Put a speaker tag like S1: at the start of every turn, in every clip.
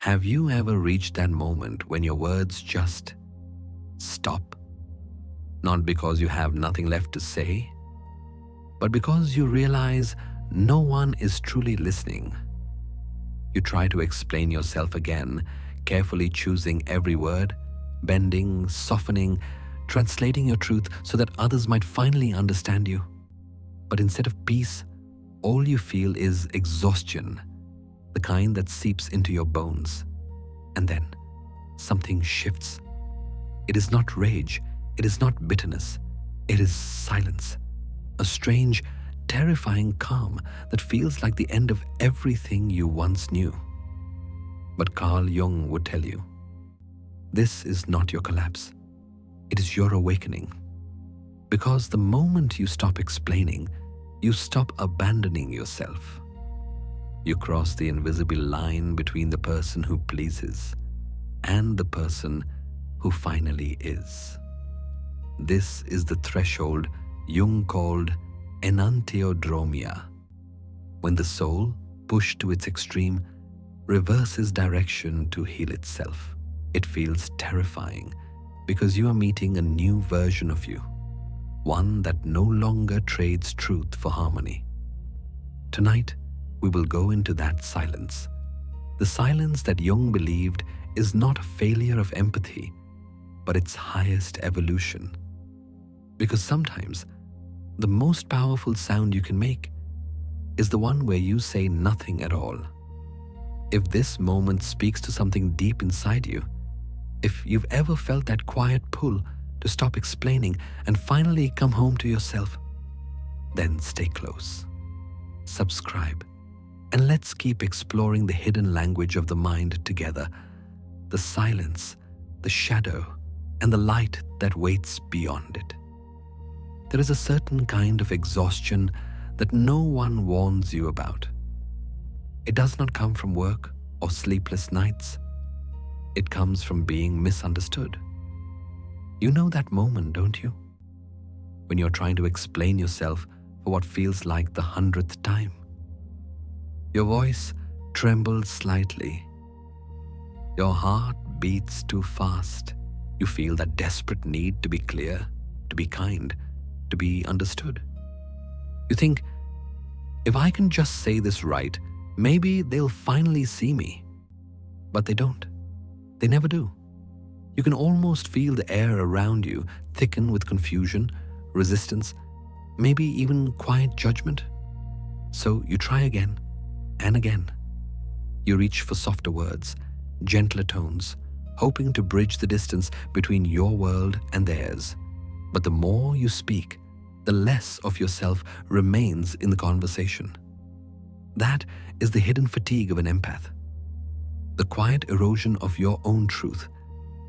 S1: Have you ever reached that moment when your words just stop? Not because you have nothing left to say, but because you realize no one is truly listening. You try to explain yourself again, carefully choosing every word, bending, softening, translating your truth so that others might finally understand you. But instead of peace, all you feel is exhaustion, the kind that seeps into your bones. And then something shifts. It is not rage, it is not bitterness, it is silence. A strange, terrifying calm that feels like the end of everything you once knew. But Carl Jung would tell you, this is not your collapse. It is your awakening. Because the moment you stop explaining, you stop abandoning yourself. You cross the invisible line between the person who pleases and the person who finally is. This is the threshold Jung called enantiodromia, when the soul, pushed to its extreme, reverses direction to heal itself. It feels terrifying because you are meeting a new version of you, one that no longer trades truth for harmony. Tonight, we will go into that silence, the silence that Jung believed is not a failure of empathy, but its highest evolution. Because sometimes, the most powerful sound you can make is the one where you say nothing at all. If this moment speaks to something deep inside you, if you've ever felt that quiet pull to stop explaining and finally come home to yourself, then stay close, subscribe, and let's keep exploring the hidden language of the mind together, the silence, the shadow, and the light that waits beyond it. There is a certain kind of exhaustion that no one warns you about. It does not come from work or sleepless nights. It comes from being misunderstood. You know that moment, don't you? When you're trying to explain yourself for what feels like the 100th time. Your voice trembles slightly. Your heart beats too fast. You feel that desperate need to be clear, to be kind, to be understood. You think, if I can just say this right, maybe they'll finally see me. But they don't. They never do. You can almost feel the air around you thicken with confusion, resistance, maybe even quiet judgment. So you try again and again. You reach for softer words, gentler tones, hoping to bridge the distance between your world and theirs. But the more you speak, the less of yourself remains in the conversation. That is the hidden fatigue of an empath. The quiet erosion of your own truth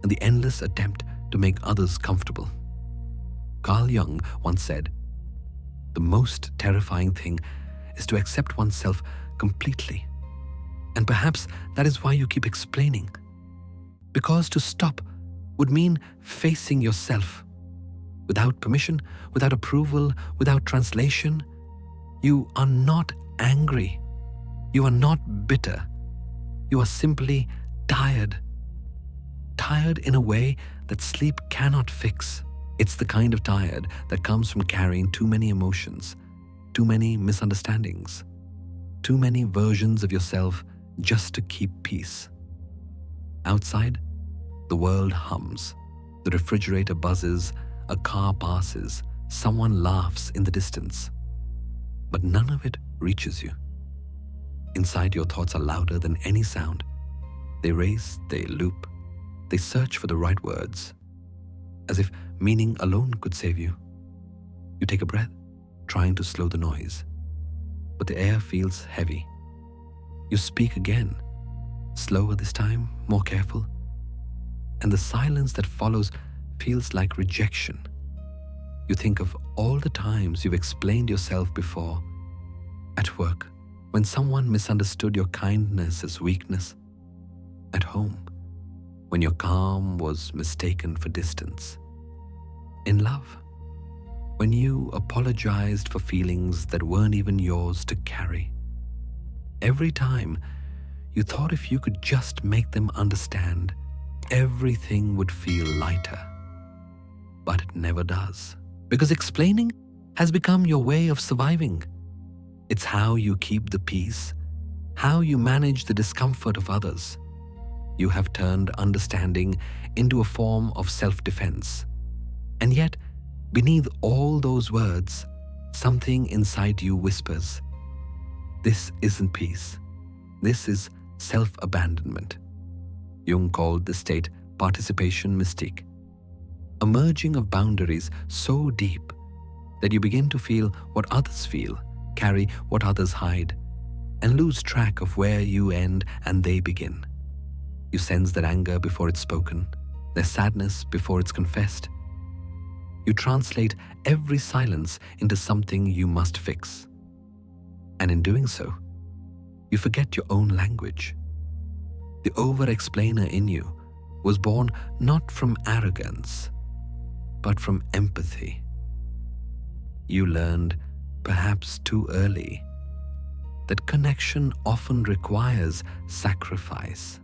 S1: and the endless attempt to make others comfortable. Carl Jung once said, "The most terrifying thing is to accept oneself completely." And perhaps that is why you keep explaining. Because to stop would mean facing yourself. Without permission, without approval, without translation, you are not angry. You are not bitter. You are simply tired. Tired in a way that sleep cannot fix. It's the kind of tired that comes from carrying too many emotions, too many misunderstandings, too many versions of yourself just to keep peace. Outside, the world hums, the refrigerator buzzes, a car passes, someone laughs in the distance. But none of it reaches you. Inside, your thoughts are louder than any sound. They race, they loop, they search for the right words, as if meaning alone could save you. You take a breath, trying to slow the noise, but the air feels heavy. You speak again, slower this time, more careful, and the silence that follows feels like rejection. You think of all the times you've explained yourself before, at work, when someone misunderstood your kindness as weakness, at home, when your calm was mistaken for distance, in love, when you apologized for feelings that weren't even yours to carry. Every time, you thought if you could just make them understand, everything would feel lighter. But it never does. Because explaining has become your way of surviving. It's how you keep the peace, how you manage the discomfort of others. You have turned understanding into a form of self-defense. And yet, beneath all those words, something inside you whispers, "This isn't peace. This is self-abandonment." Jung called this state participation mystique, a merging of boundaries so deep that you begin to feel what others feel, carry what others hide, and lose track of where you end and they begin. You sense their anger before it's spoken, their sadness before it's confessed. You translate every silence into something you must fix. And in doing so, you forget your own language. The over-explainer in you was born not from arrogance, but from empathy. You learned, perhaps too early, that connection often requires sacrifice.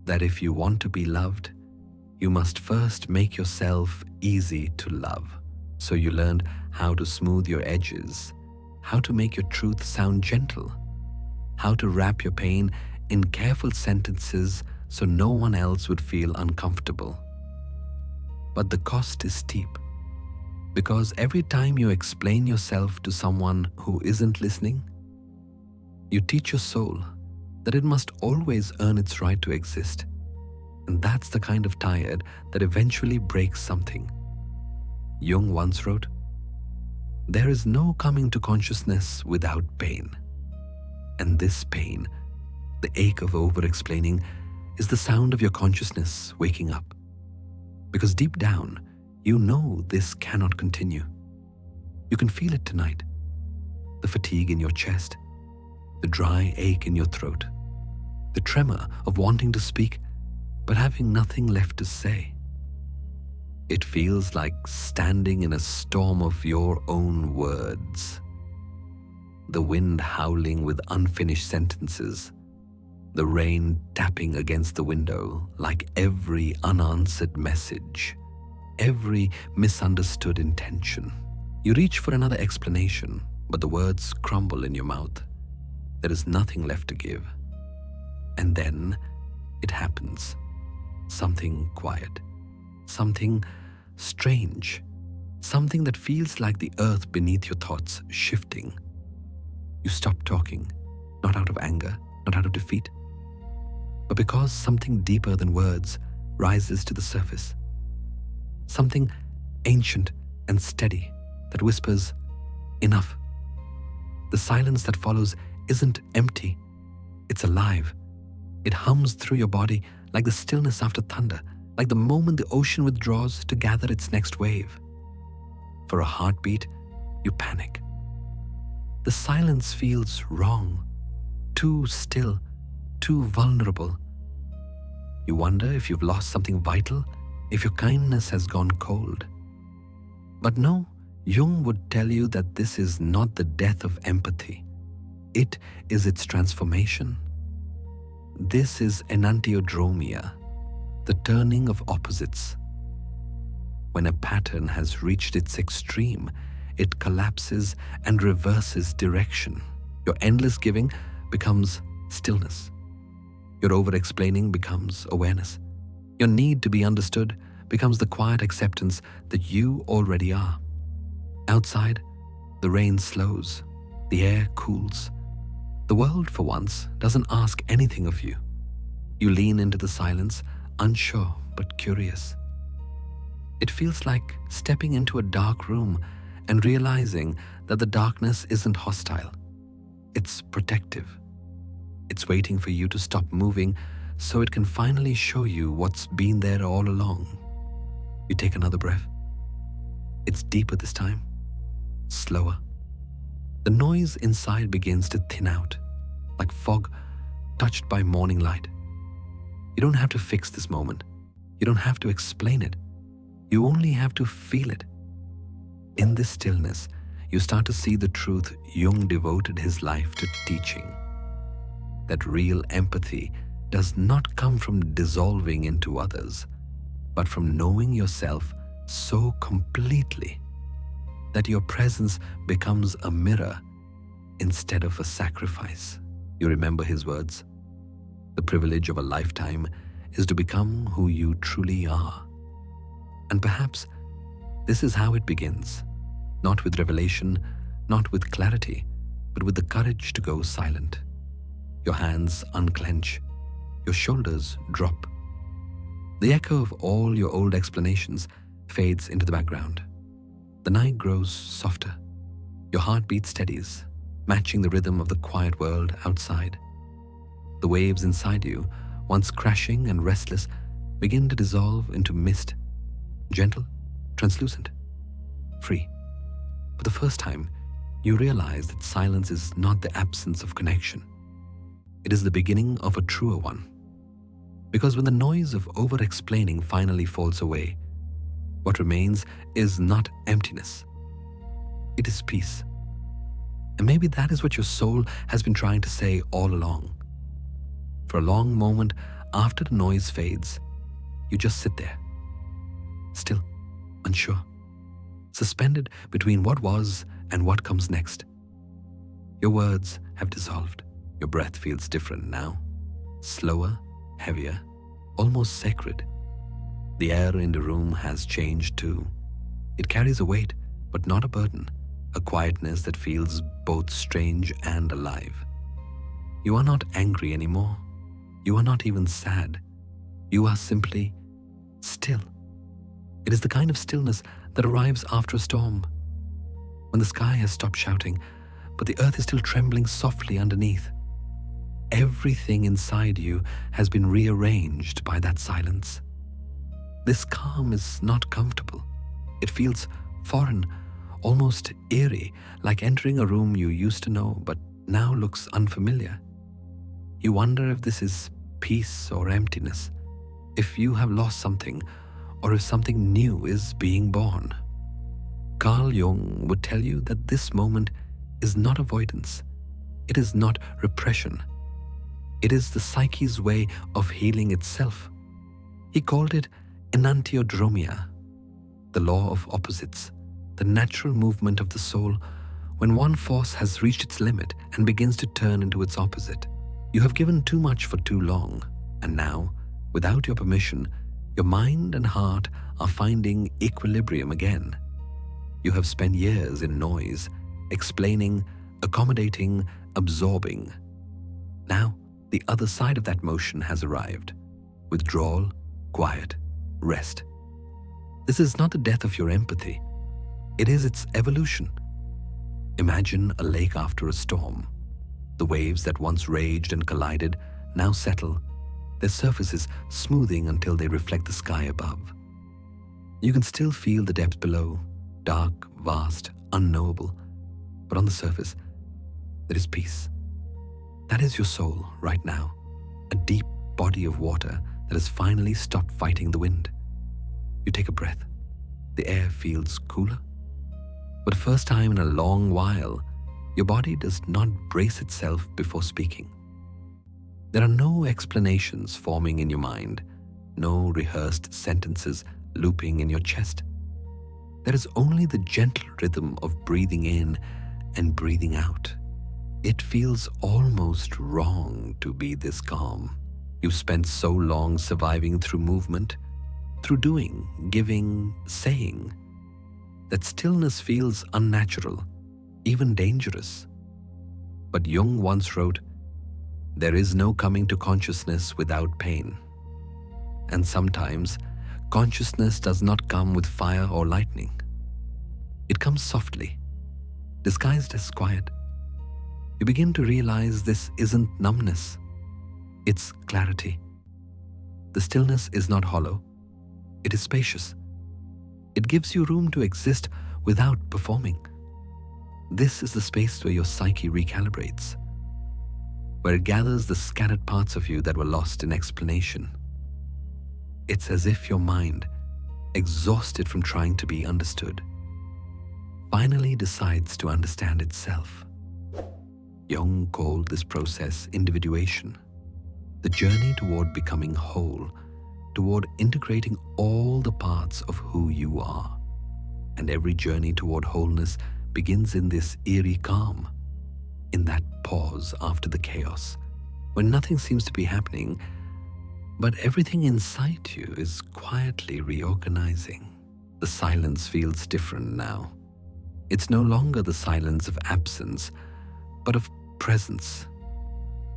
S1: That if you want to be loved, you must first make yourself easy to love. So you learned how to smooth your edges, how to make your truth sound gentle, how to wrap your pain in careful sentences so no one else would feel uncomfortable. But the cost is steep, because every time you explain yourself to someone who isn't listening, you teach your soul that it must always earn its right to exist. And that's the kind of tired that eventually breaks something. Jung once wrote, "There is no coming to consciousness without pain." And this pain, the ache of over-explaining, is the sound of your consciousness waking up. Because deep down, you know this cannot continue. You can feel it tonight. The fatigue in your chest, the dry ache in your throat, the tremor of wanting to speak but having nothing left to say. It feels like standing in a storm of your own words. The wind howling with unfinished sentences, the rain tapping against the window like every unanswered message, every misunderstood intention. You reach for another explanation, but the words crumble in your mouth. There is nothing left to give. And then it happens. Something quiet, something strange, something that feels like the earth beneath your thoughts shifting. You stop talking, not out of anger, not out of defeat, but because something deeper than words rises to the surface. Something ancient and steady that whispers, "Enough." The silence that follows isn't empty, it's alive. It hums through your body like the stillness after thunder, like the moment the ocean withdraws to gather its next wave. For a heartbeat, you panic. The silence feels wrong, too still, too vulnerable. You wonder if you've lost something vital, if your kindness has gone cold. But no, Jung would tell you that this is not the death of empathy. It is its transformation. This is enantiodromia, the turning of opposites. When a pattern has reached its extreme, it collapses and reverses direction. Your endless giving becomes stillness. Your over-explaining becomes awareness. Your need to be understood becomes the quiet acceptance that you already are. Outside, the rain slows, the air cools. The world, for once, doesn't ask anything of you. You lean into the silence, unsure but curious. It feels like stepping into a dark room and realizing that the darkness isn't hostile. It's protective. It's waiting for you to stop moving so it can finally show you what's been there all along. You take another breath. It's deeper this time, slower. The noise inside begins to thin out, like fog touched by morning light. You don't have to fix this moment. You don't have to explain it. You only have to feel it. In this stillness, you start to see the truth Jung devoted his life to teaching. that real empathy does not come from dissolving into others, but from knowing yourself so completely that your presence becomes a mirror instead of a sacrifice. You remember his words? The privilege of a lifetime is to become who you truly are. And perhaps this is how it begins, not with revelation, not with clarity, but with the courage to go silent. Your hands unclench, your shoulders drop. The echo of all your old explanations fades into the background. The night grows softer. Your heartbeat steadies, matching the rhythm of the quiet world outside. The waves inside you, once crashing and restless, begin to dissolve into mist, gentle, translucent, free. For the first time, you realize that silence is not the absence of connection. It is the beginning of a truer one. Because when the noise of over-explaining finally falls away, what remains is not emptiness. It is peace. And maybe that is what your soul has been trying to say all along. For a long moment after the noise fades, you just sit there, still, unsure, suspended between what was and what comes next. Your words have dissolved. Your breath feels different now, slower, heavier, almost sacred. The air in the room has changed too. It carries a weight, but not a burden, a quietness that feels both strange and alive. You are not angry anymore. You are not even sad. You are simply still. It is the kind of stillness that arrives after a storm, when the sky has stopped shouting, but the earth is still trembling softly underneath. Everything inside you has been rearranged by that silence. This calm is not comfortable. It feels foreign, almost eerie, like entering a room you used to know but now looks unfamiliar. You wonder if this is peace or emptiness, if you have lost something, or if something new is being born. Carl Jung would tell you that this moment is not avoidance. It is not repression. It is the psyche's way of healing itself. He called it enantiodromia, the law of opposites, the natural movement of the soul when one force has reached its limit and begins to turn into its opposite. You have given too much for too long, and now, without your permission, your mind and heart are finding equilibrium again. You have spent years in noise, explaining, accommodating, absorbing. Now, the other side of that motion has arrived. Withdrawal, quiet, rest. This is not the death of your empathy. It is its evolution. Imagine a lake after a storm. The waves that once raged and collided now settle, their surfaces smoothing until they reflect the sky above. You can still feel the depths below, dark, vast, unknowable, but on the surface, there is peace. That is your soul right now, a deep body of water that has finally stopped fighting the wind. You take a breath. The air feels cooler. For the first time in a long while, your body does not brace itself before speaking. There are no explanations forming in your mind, no rehearsed sentences looping in your chest. There is only the gentle rhythm of breathing in and breathing out. It feels almost wrong to be this calm. You've spent so long surviving through movement, through doing, giving, saying, that stillness feels unnatural, even dangerous. But Jung once wrote, "There is no coming to consciousness without pain." And sometimes, consciousness does not come with fire or lightning. It comes softly, disguised as quiet. You begin to realize this isn't numbness, it's clarity. The stillness is not hollow, it is spacious. It gives you room to exist without performing. This is the space where your psyche recalibrates, where it gathers the scattered parts of you that were lost in explanation. It's as if your mind, exhausted from trying to be understood, finally decides to understand itself. Jung called this process individuation, the journey toward becoming whole, toward integrating all the parts of who you are. And every journey toward wholeness begins in this eerie calm, in that pause after the chaos, when nothing seems to be happening, but everything inside you is quietly reorganizing. The silence feels different now. It's no longer the silence of absence, but of presence,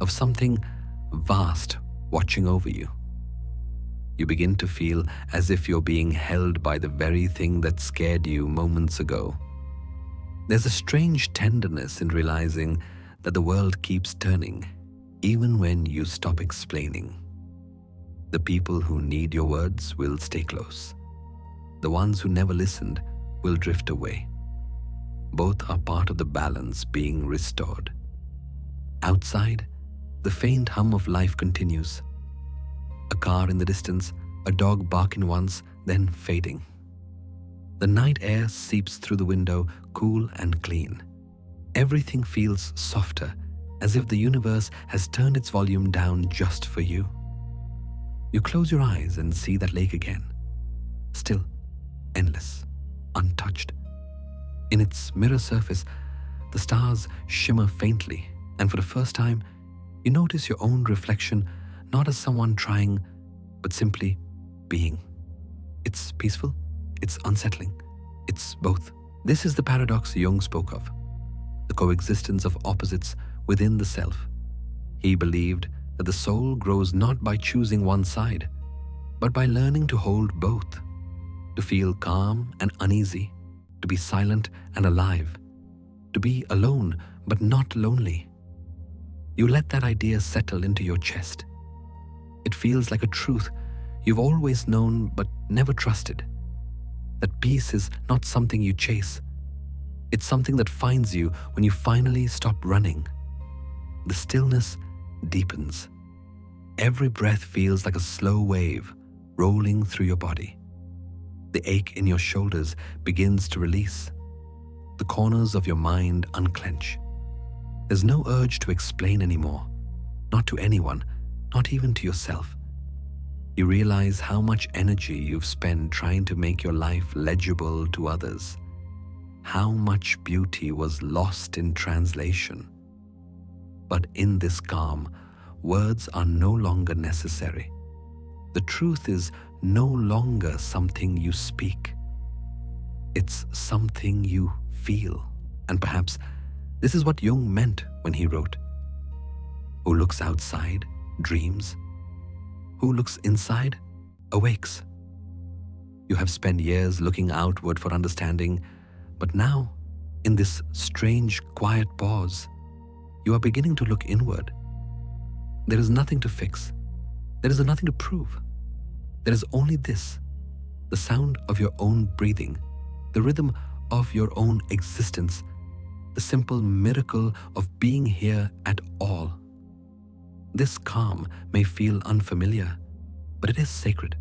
S1: of something vast watching over you. You begin to feel as if you're being held by the very thing that scared you moments ago. There's a strange tenderness in realizing that the world keeps turning, even when you stop explaining. The people who need your words will stay close. The ones who never listened will drift away. Both are part of the balance being restored. Outside, the faint hum of life continues. A car in the distance, a dog barking once, then fading. The night air seeps through the window, cool and clean. Everything feels softer, as if the universe has turned its volume down just for you. You close your eyes and see that lake again. Still, endless, untouched. In its mirror surface, the stars shimmer faintly, and for the first time, you notice your own reflection not as someone trying, but simply being. It's peaceful, it's unsettling, it's both. This is the paradox Jung spoke of, the coexistence of opposites within the self. He believed that the soul grows not by choosing one side, but by learning to hold both, to feel calm and uneasy, to be silent and alive, to be alone but not lonely. You let that idea settle into your chest. It feels like a truth you've always known but never trusted. That peace is not something you chase. It's something that finds you when you finally stop running. The stillness deepens. Every breath feels like a slow wave rolling through your body. The ache in your shoulders begins to release. The corners of your mind unclench. There's no urge to explain anymore, not to anyone, not even to yourself. You realize how much energy you've spent trying to make your life legible to others, how much beauty was lost in translation. But in this calm, words are no longer necessary. The truth is no longer something you speak. It's something you feel. And perhaps this is what Jung meant when he wrote, "Who looks outside dreams. Who looks inside awakes." You have spent years looking outward for understanding, but now, in this strange, quiet pause, you are beginning to look inward. There is nothing to fix. There is nothing to prove. There is only this, the sound of your own breathing, the rhythm of your own existence, the simple miracle of being here at all. This calm may feel unfamiliar, but it is sacred.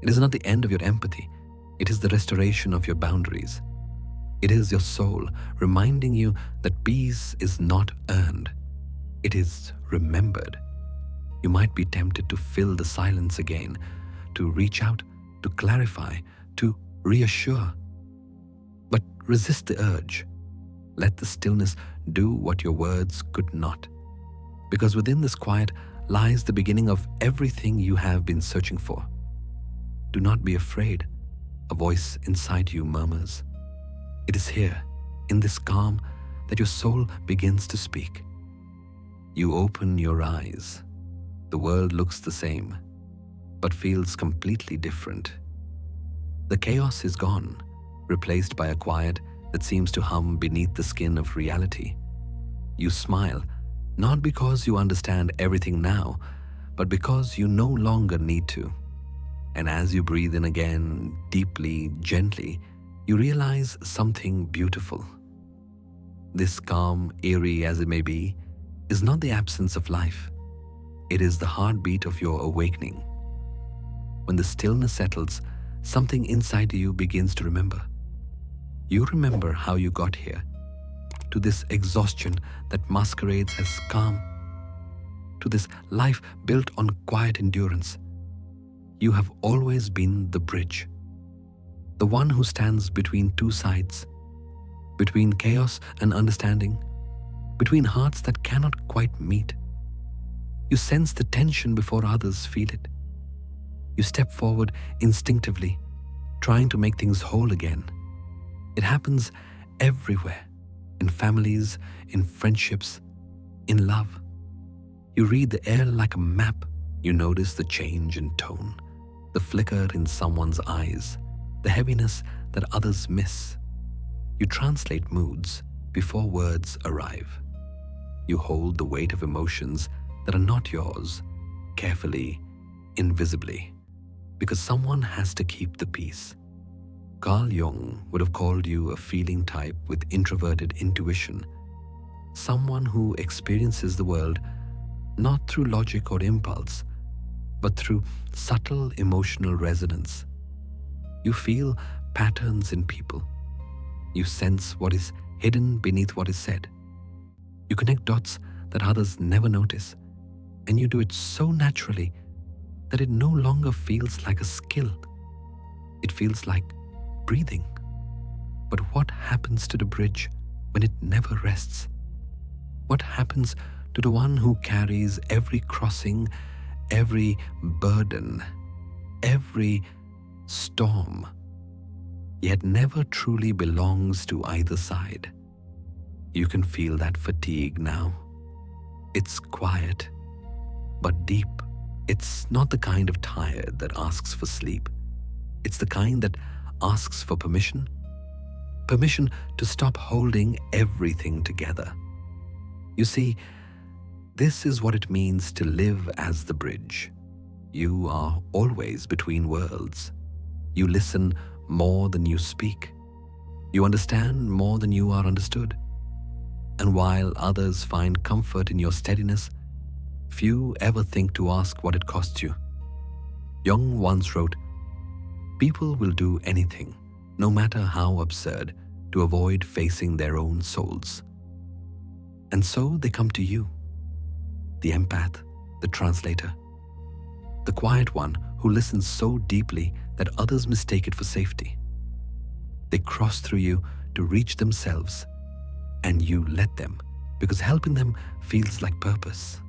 S1: It is not the end of your empathy. It is the restoration of your boundaries. It is your soul reminding you that peace is not earned. It is remembered. You might be tempted to fill the silence again, to reach out, to clarify, to reassure. But resist the urge. Let the stillness do what your words could not. Because within this quiet lies the beginning of everything you have been searching for. Do not be afraid, a voice inside you murmurs. It is here, in this calm, that your soul begins to speak. You open your eyes. The world looks the same, but feels completely different. The chaos is gone, replaced by a quiet that seems to hum beneath the skin of reality. You smile, not because you understand everything now, but because you no longer need to. And as you breathe in again, deeply, gently, you realize something beautiful. This calm, eerie as it may be, is not the absence of life. It is the heartbeat of your awakening. When the stillness settles, something inside you begins to remember. You remember how you got here, to this exhaustion that masquerades as calm, to this life built on quiet endurance. You have always been the bridge, the one who stands between two sides, between chaos and understanding, between hearts that cannot quite meet. You sense the tension before others feel it. You step forward instinctively, trying to make things whole again. It happens everywhere, in families, in friendships, in love. You read the air like a map. You notice the change in tone, the flicker in someone's eyes, the heaviness that others miss. You translate moods before words arrive. You hold the weight of emotions that are not yours, carefully, invisibly, because someone has to keep the peace. Carl Jung would have called you a feeling type with introverted intuition, someone who experiences the world not through logic or impulse, but through subtle emotional resonance. You feel patterns in people. You sense what is hidden beneath what is said. You connect dots that others never notice, and you do it so naturally that it no longer feels like a skill. It feels like breathing. But what happens to the bridge when it never rests? What happens to the one who carries every crossing, every burden, every storm, yet never truly belongs to either side? You can feel that fatigue now. It's quiet, but deep. It's not the kind of tired that asks for sleep. It's the kind that asks for permission. Permission to stop holding everything together. You see, this is what it means to live as the bridge. You are always between worlds. You listen more than you speak. You understand more than you are understood. And while others find comfort in your steadiness, few ever think to ask what it costs you. Jung once wrote, "People will do anything, no matter how absurd, to avoid facing their own souls." And so they come to you, the empath, the translator, the quiet one who listens so deeply that others mistake it for safety. They cross through you to reach themselves, and you let them, because helping them feels like purpose.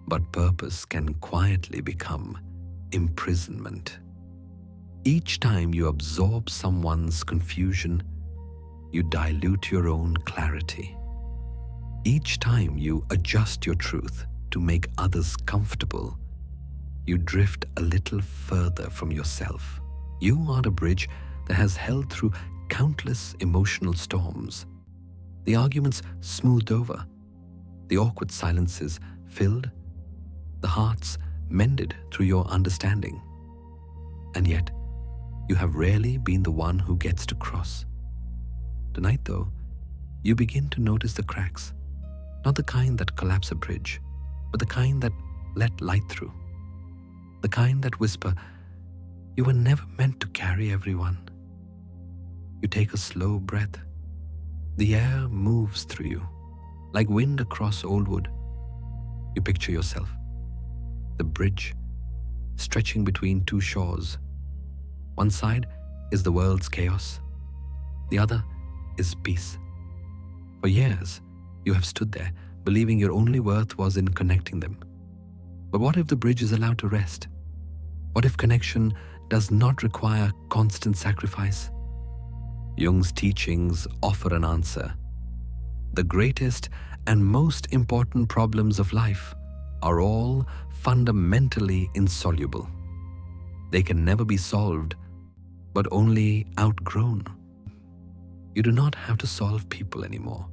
S1: But purpose can quietly become imprisonment. Each time you absorb someone's confusion, you dilute your own clarity. Each time you adjust your truth to make others comfortable, you drift a little further from yourself. You are the bridge that has held through countless emotional storms. The arguments smoothed over, the awkward silences filled, the hearts mended through your understanding. And yet, you have rarely been the one who gets to cross. Tonight, though, you begin to notice the cracks, not the kind that collapse a bridge, but the kind that let light through, the kind that whisper, "You were never meant to carry everyone." You take a slow breath. The air moves through you, like wind across old wood. You picture yourself, the bridge, stretching between two shores. One side is the world's chaos. The other is peace. For years, you have stood there, believing your only worth was in connecting them. But what if the bridge is allowed to rest? What if connection does not require constant sacrifice? Jung's teachings offer an answer. The greatest and most important problems of life are all fundamentally insoluble. They can never be solved, but only outgrown. You do not have to solve people anymore.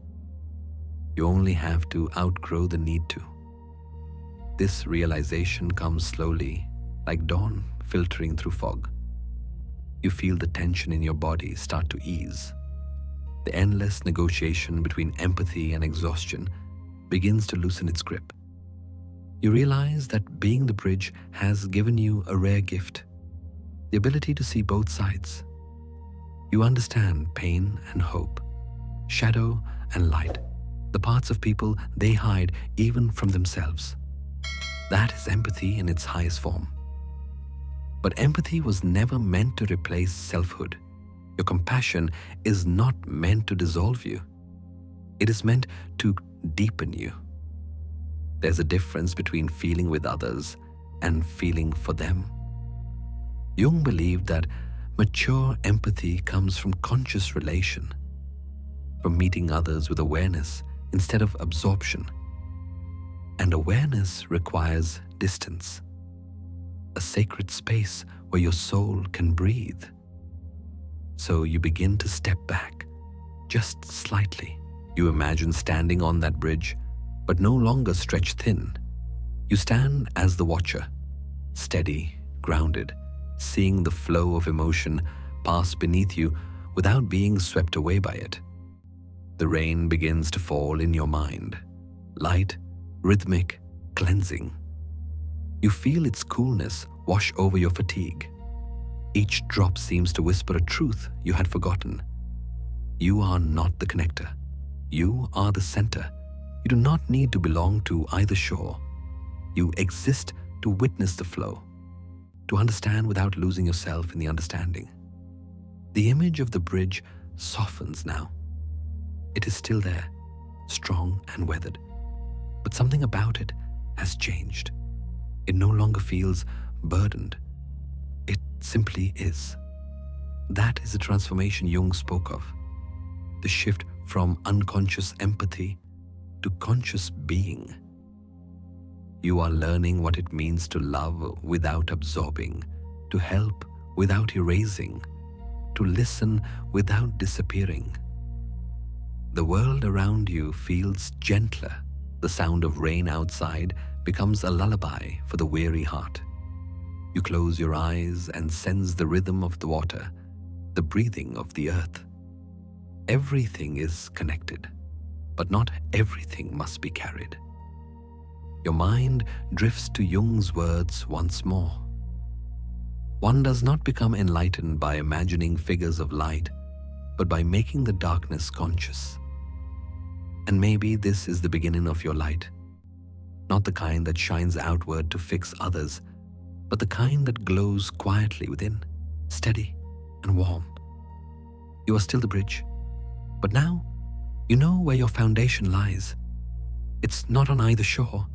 S1: You only have to outgrow the need to. This realization comes slowly, like dawn filtering through fog. You feel the tension in your body start to ease. The endless negotiation between empathy and exhaustion begins to loosen its grip. You realize that being the bridge has given you a rare gift, the ability to see both sides. You understand pain and hope, shadow and light, the parts of people they hide even from themselves. That is empathy in its highest form. But empathy was never meant to replace selfhood. Your compassion is not meant to dissolve you. It is meant to deepen you. There's a difference between feeling with others and feeling for them. Jung believed that mature empathy comes from conscious relation, from meeting others with awareness instead of absorption. And awareness requires distance, a sacred space where your soul can breathe. So you begin to step back, just slightly. You imagine standing on that bridge, but no longer stretched thin. You stand as the watcher, steady, grounded, seeing the flow of emotion pass beneath you without being swept away by it. The rain begins to fall in your mind, light, rhythmic, cleansing. You feel its coolness wash over your fatigue. Each drop seems to whisper a truth you had forgotten. You are not the connector. You are the center. You do not need to belong to either shore. You exist to witness the flow, to understand without losing yourself in the understanding. The image of the bridge softens now. It is still there, strong and weathered, but something about it has changed. It no longer feels burdened. It simply is. That is the transformation Jung spoke of, the shift from unconscious empathy to conscious being. You are learning what it means to love without absorbing, to help without erasing, to listen without disappearing. The world around you feels gentler. The sound of rain outside becomes a lullaby for the weary heart. You close your eyes and sense the rhythm of the water, the breathing of the earth. Everything is connected, but not everything must be carried. Your mind drifts to Jung's words once more. One does not become enlightened by imagining figures of light, but by making the darkness conscious. And maybe this is the beginning of your light, not the kind that shines outward to fix others, but the kind that glows quietly within, steady and warm. You are still the bridge, but now you know where your foundation lies. It's not on either shore.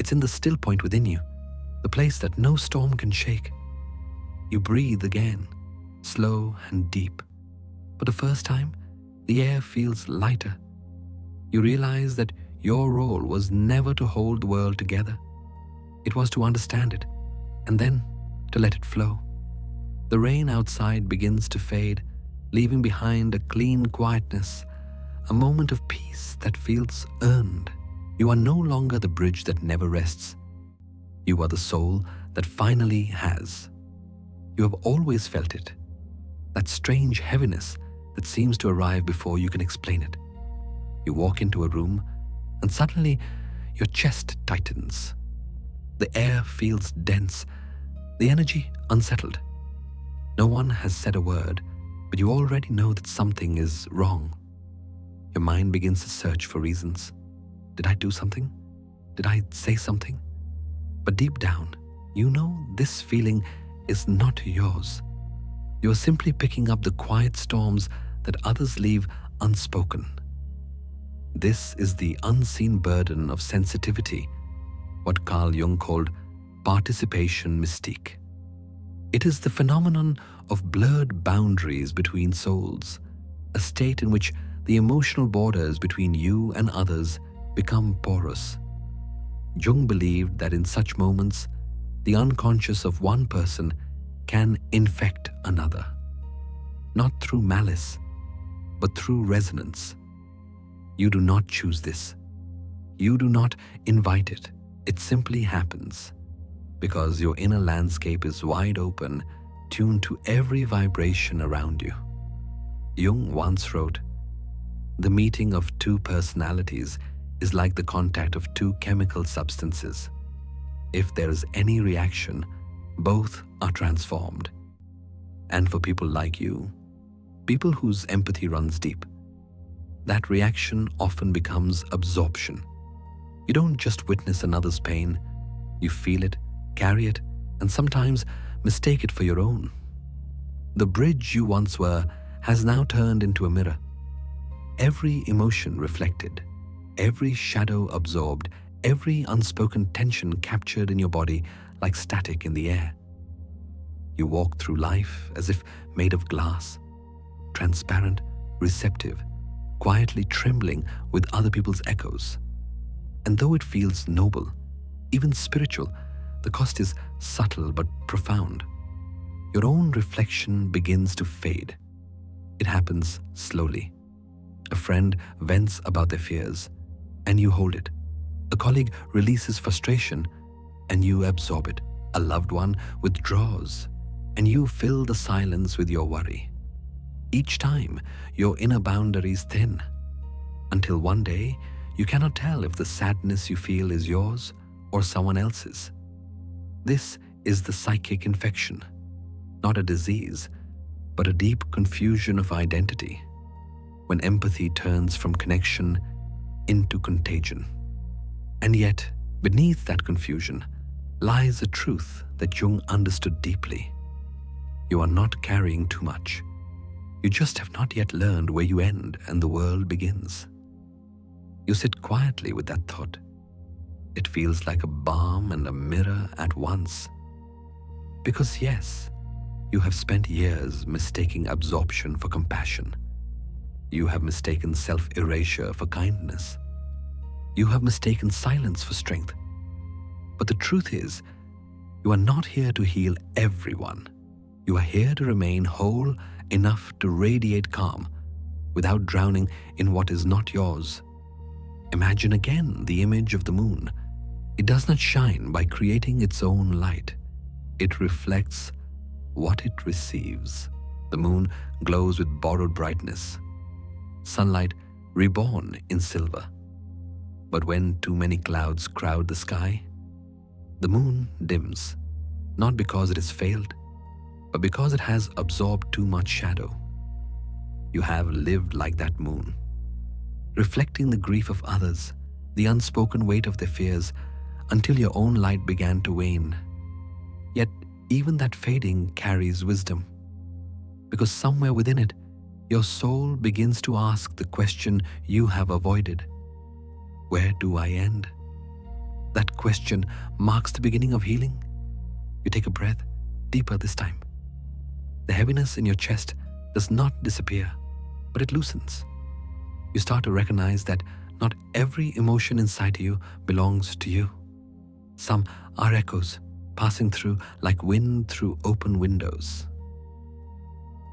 S1: It's in the still point within you, the place that no storm can shake. You breathe again, slow and deep. For the first time, the air feels lighter. You realize that your role was never to hold the world together. It was to understand it, and then to let it flow. The rain outside begins to fade, leaving behind a clean quietness, a moment of peace that feels earned. You are no longer the bridge that never rests. You are the soul that finally has. You have always felt it, that strange heaviness that seems to arrive before you can explain it. You walk into a room and suddenly your chest tightens. The air feels dense, the energy unsettled. No one has said a word, but you already know that something is wrong. Your mind begins to search for reasons. Did I do something? Did I say something? But deep down, you know this feeling is not yours. You are simply picking up the quiet storms that others leave unspoken. This is the unseen burden of sensitivity, what Carl Jung called participation mystique. It is the phenomenon of blurred boundaries between souls, a state in which the emotional borders between you and others become porous. Jung believed that in such moments, the unconscious of one person can infect another, not through malice, but through resonance. You do not choose this. You do not invite it. It simply happens because your inner landscape is wide open, tuned to every vibration around you. Jung once wrote, "The meeting of two personalities is like the contact of two chemical substances. If there is any reaction, both are transformed." And for people like you, people whose empathy runs deep, that reaction often becomes absorption. You don't just witness another's pain, you feel it, carry it, and sometimes mistake it for your own. The bridge you once were has now turned into a mirror. Every emotion reflected, every shadow absorbed, every unspoken tension captured in your body like static in the air. You walk through life as if made of glass, transparent, receptive, quietly trembling with other people's echoes. And though it feels noble, even spiritual, the cost is subtle but profound. Your own reflection begins to fade. It happens slowly. A friend vents about their fears, and you hold it. A colleague releases frustration, and you absorb it. A loved one withdraws, and you fill the silence with your worry. Each time, your inner boundaries thin, until one day, you cannot tell if the sadness you feel is yours or someone else's. This is the psychic infection, not a disease, but a deep confusion of identity, when empathy turns from connection into contagion. And yet, beneath that confusion lies a truth that Jung understood deeply. You are not carrying too much. You just have not yet learned where you end and the world begins. You sit quietly with that thought. It feels like a balm and a mirror at once. Because yes, you have spent years mistaking absorption for compassion. You have mistaken self-erasure for kindness. You have mistaken silence for strength. But the truth is, you are not here to heal everyone. You are here to remain whole enough to radiate calm without drowning in what is not yours. Imagine again the image of the moon. It does not shine by creating its own light. It reflects what it receives. The moon glows with borrowed brightness, sunlight reborn in silver. But when too many clouds crowd the sky, the moon dims, not because it has failed, but because it has absorbed too much shadow. You have lived like that moon, reflecting the grief of others, the unspoken weight of their fears, until your own light began to wane. Yet even that fading carries wisdom, because somewhere within it, your soul begins to ask the question you have avoided. Where do I end? That question marks the beginning of healing. You take a breath, deeper this time. The heaviness in your chest does not disappear, but it loosens. You start to recognize that not every emotion inside you belongs to you. Some are echoes, passing through like wind through open windows.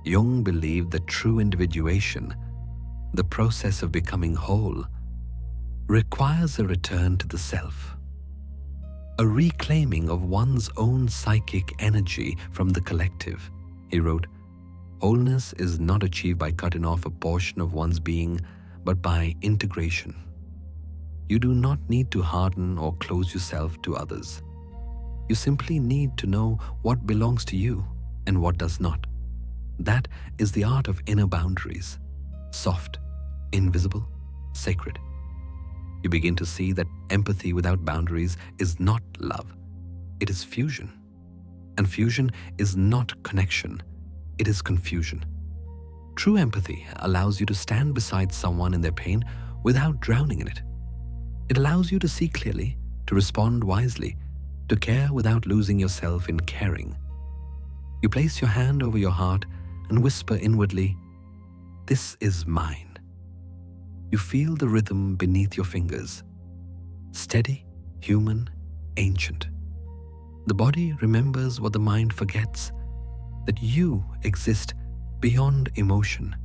S1: Jung believed that true individuation, the process of becoming whole, requires a return to the self, a reclaiming of one's own psychic energy from the collective. He wrote, "Wholeness is not achieved by cutting off a portion of one's being, but by integration." You do not need to harden or close yourself to others. You simply need to know what belongs to you and what does not. That is the art of inner boundaries, soft, invisible, sacred. You begin to see that empathy without boundaries is not love. It is fusion. And fusion is not connection. It is confusion. True empathy allows you to stand beside someone in their pain without drowning in it. It allows you to see clearly, to respond wisely, to care without losing yourself in caring. You place your hand over your heart and whisper inwardly, "This is mine." You feel the rhythm beneath your fingers, steady, human, ancient. The body remembers what the mind forgets, that you exist beyond emotion.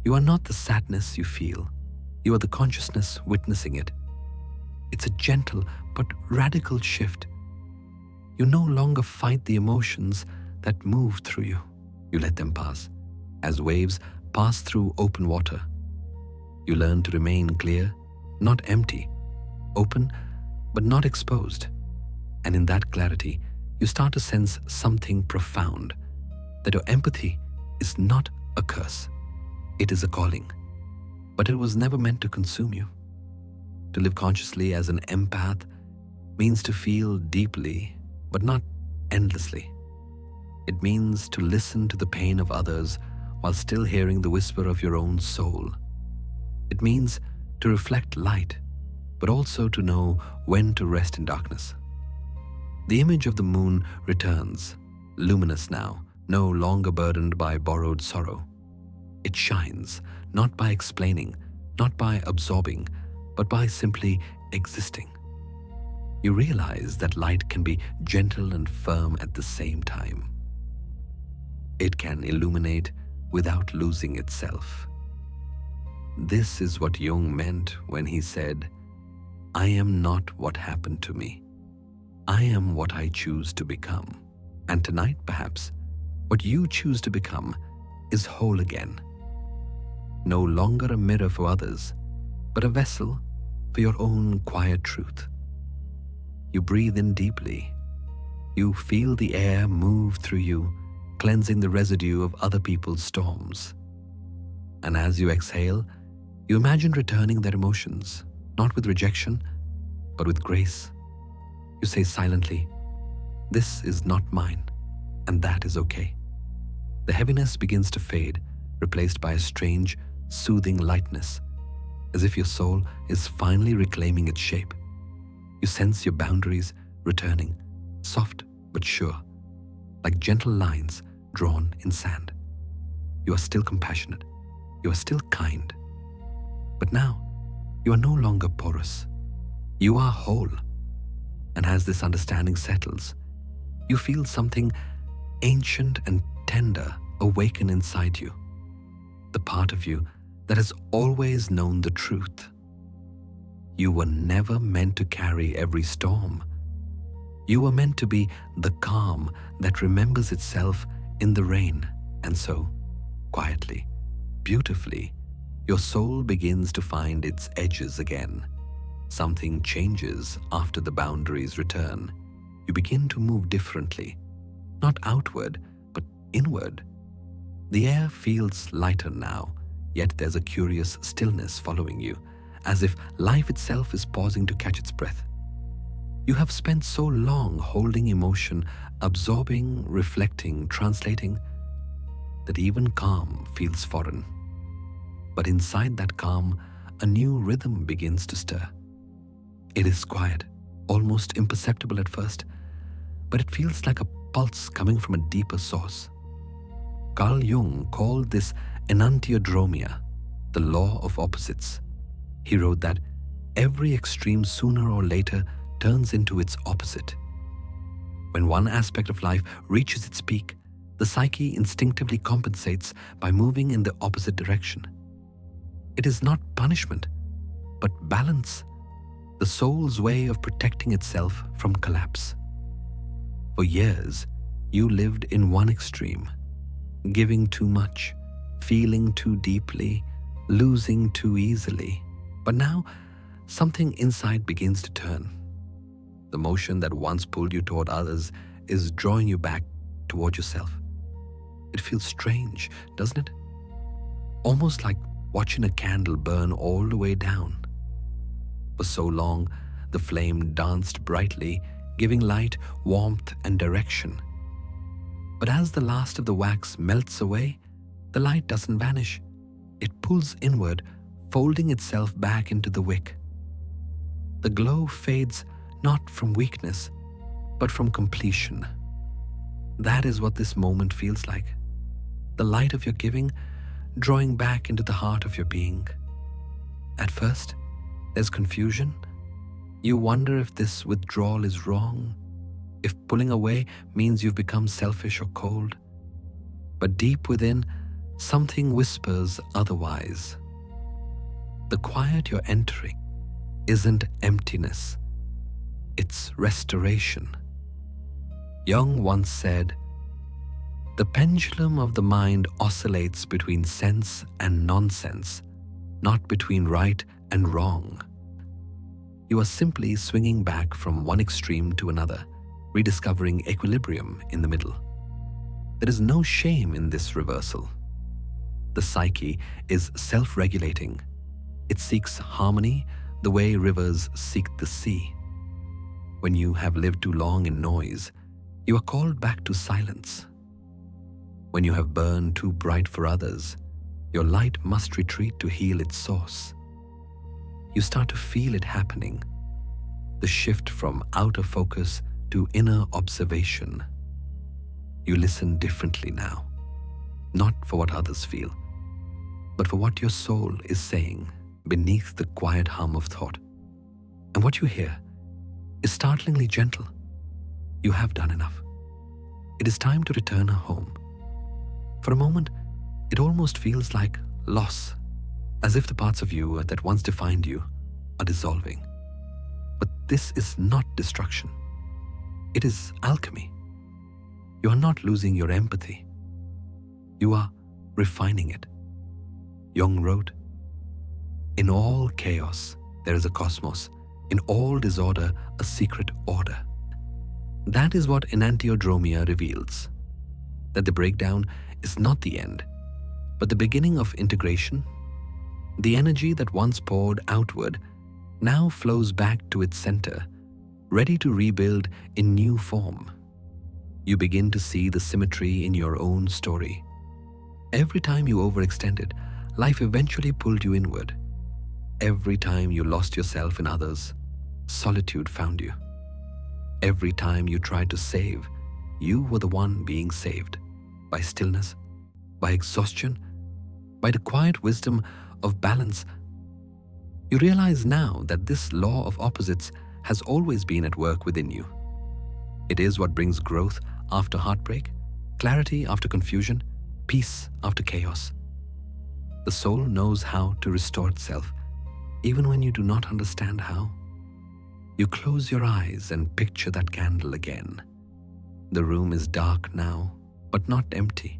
S1: You are not the sadness you feel. You are the consciousness witnessing it. It's a gentle but radical shift. You no longer fight the emotions that move through you. You let them pass, as waves pass through open water. You learn to remain clear, not empty, open, but not exposed. And in that clarity, you start to sense something profound, that your empathy is not a curse. It is a calling. but it was never meant to consume you. To live consciously as an empath means to feel deeply, but not endlessly. It means to listen to the pain of others while still hearing the whisper of your own soul. It means to reflect light, but also to know when to rest in darkness. The image of the moon returns, luminous now, no longer burdened by borrowed sorrow. It shines, not by explaining, not by absorbing, but by simply existing. You realize that light can be gentle and firm at the same time. It can illuminate without losing itself. This is what Jung meant when he said, "I am not what happened to me. I am what I choose to become." And tonight, perhaps, what you choose to become is whole again. No longer a mirror for others, but a vessel for your own quiet truth. You breathe in deeply. You feel the air move through you, cleansing the residue of other people's storms. And as you exhale, you imagine returning their emotions, not with rejection, but with grace. You say silently, "This is not mine," and that is okay. The heaviness begins to fade, replaced by a strange, soothing lightness, as if your soul is finally reclaiming its shape. You sense your boundaries returning, soft but sure, like gentle lines drawn in sand. You are still compassionate. You are still kind. But now, you are no longer porous. You are whole. And as this understanding settles, you feel something ancient and tender awaken inside you. The part of you that has always known the truth. You were never meant to carry every storm. You were meant to be the calm that remembers itself in the rain. And so, quietly, beautifully, your soul begins to find its edges again. Something changes after the boundaries return. You begin to move differently, not outward, but inward. The air feels lighter now, yet there's a curious stillness following you, as if life itself is pausing to catch its breath. You have spent so long holding emotion, absorbing, reflecting, translating, that even calm feels foreign. But inside that calm, a new rhythm begins to stir. It is quiet, almost imperceptible at first, but it feels like a pulse coming from a deeper source. Carl Jung called this enantiodromia, the law of opposites. He wrote that every extreme sooner or later turns into its opposite. When one aspect of life reaches its peak, the psyche instinctively compensates by moving in the opposite direction. It is not punishment, but balance, the soul's way of protecting itself from collapse. For years, you lived in one extreme, giving too much, feeling too deeply, losing too easily. But now, something inside begins to turn. The motion that once pulled you toward others is drawing you back toward yourself. It feels strange, doesn't it? Almost like watching a candle burn all the way down. For so long, the flame danced brightly, giving light, warmth, and direction. But as the last of the wax melts away, the light doesn't vanish. It pulls inward, folding itself back into the wick. The glow fades not from weakness, but from completion. That is what this moment feels like. The light of your giving drawing back into the heart of your being. At first, there's confusion. You wonder if this withdrawal is wrong, if pulling away means you've become selfish or cold. But deep within, something whispers otherwise. The quiet you're entering isn't emptiness, it's restoration. Jung once said, "The pendulum of the mind oscillates between sense and nonsense, not between right and wrong." You are simply swinging back from one extreme to another, rediscovering equilibrium in the middle. There is no shame in this reversal. The psyche is self-regulating, It seeks harmony the way rivers seek the sea. When you have lived too long in noise, you are called back to silence. When you have burned too bright for others, your light must retreat to heal its source. You start to feel it happening, the shift from outer focus to inner observation. You listen differently now, not for what others feel, but for what your soul is saying beneath the quiet hum of thought. And what you hear is startlingly gentle. You have done enough. It is time to return home. For a moment, it almost feels like loss, as if the parts of you that once defined you are dissolving. But this is not destruction. It is alchemy. You are not losing your empathy. You are refining it. Jung wrote, "In all chaos, there is a cosmos. In all disorder, a secret order." That is what enantiodromia reveals, that the breakdown is not the end, but the beginning of integration. The energy that once poured outward now flows back to its center, ready to rebuild in new form. You begin to see the symmetry in your own story. Every time you overextended, life eventually pulled you inward. Every time you lost yourself in others, solitude found you. Every time you tried to save, you were the one being saved. By stillness, by exhaustion, by the quiet wisdom of balance. You realize now that this law of opposites has always been at work within you. It is what brings growth after heartbreak, clarity after confusion, peace after chaos. The soul knows how to restore itself, even when you do not understand how. You close your eyes and picture that candle again. The room is dark now, but not empty.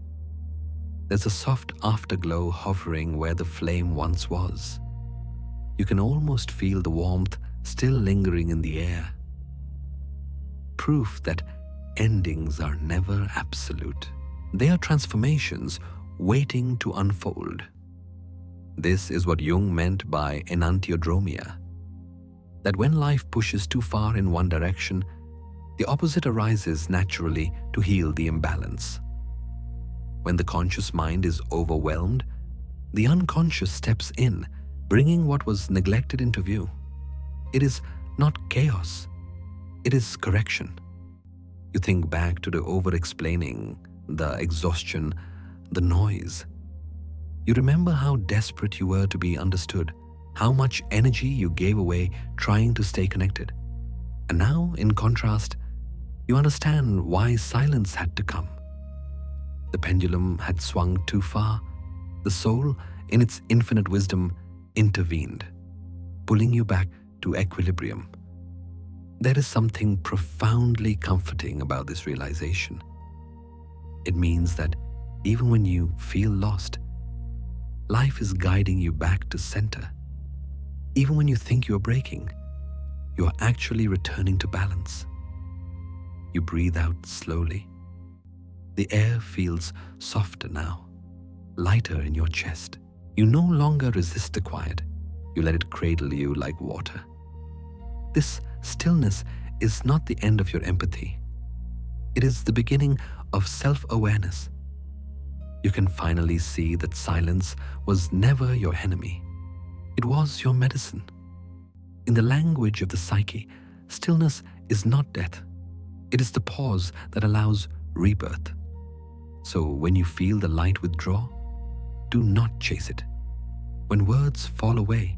S1: There's a soft afterglow hovering where the flame once was. You can almost feel the warmth still lingering in the air. Proof that endings are never absolute. They are transformations waiting to unfold. This is what Jung meant by enantiodromia, that when life pushes too far in one direction, the opposite arises naturally to heal the imbalance. When the conscious mind is overwhelmed, the unconscious steps in, bringing what was neglected into view. It is not chaos, it is correction. You think back to the over-explaining, the exhaustion, the noise. You remember how desperate you were to be understood, how much energy you gave away trying to stay connected. And now, in contrast, you understand why silence had to come. The pendulum had swung too far. The soul, in its infinite wisdom, intervened, pulling you back to equilibrium. There is something profoundly comforting about this realization. It means that even when you feel lost, life is guiding you back to center. Even when you think you're breaking, you are actually returning to balance. You breathe out slowly. The air feels softer now, lighter in your chest. You no longer resist the quiet. You let it cradle you like water. This stillness is not the end of your empathy. It is the beginning of self-awareness. You can finally see that silence was never your enemy. It was your medicine. In the language of the psyche, stillness is not death. It is the pause that allows rebirth. So when you feel the light withdraw, do not chase it. When words fall away,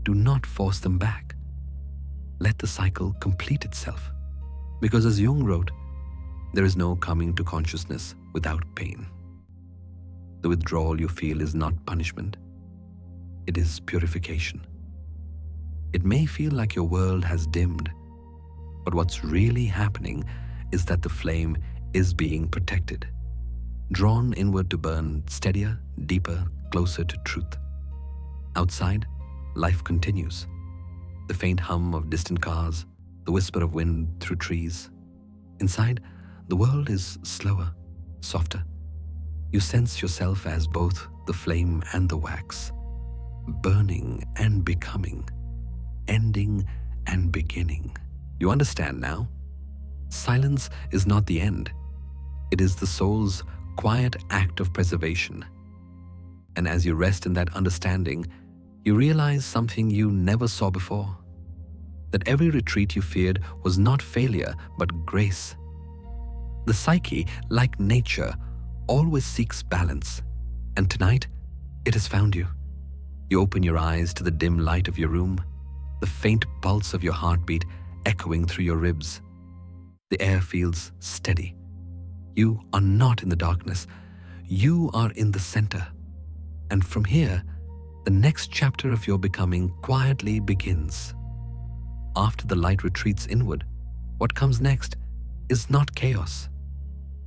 S1: do not force them back. Let the cycle complete itself. Because as Jung wrote, there is no coming to consciousness without pain. The withdrawal you feel is not punishment. It is purification. It may feel like your world has dimmed, but what's really happening is that the flame is being protected, drawn inward to burn steadier, deeper, closer to truth. Outside, life continues. The faint hum of distant cars, the whisper of wind through trees. Inside, the world is slower, softer. You sense yourself as both the flame and the wax. burning and becoming, ending and beginning. You understand now? Silence is not the end. It is the soul's quiet act of preservation. And as you rest in that understanding, you realize something you never saw before. That every retreat you feared was not failure, but grace. The psyche, like nature, always seeks balance. And tonight, it has found you. You open your eyes to the dim light of your room, the faint pulse of your heartbeat echoing through your ribs. The air feels steady. You are not in the darkness. You are in the center. And from here, the next chapter of your becoming quietly begins. After the light retreats inward, what comes next is not chaos.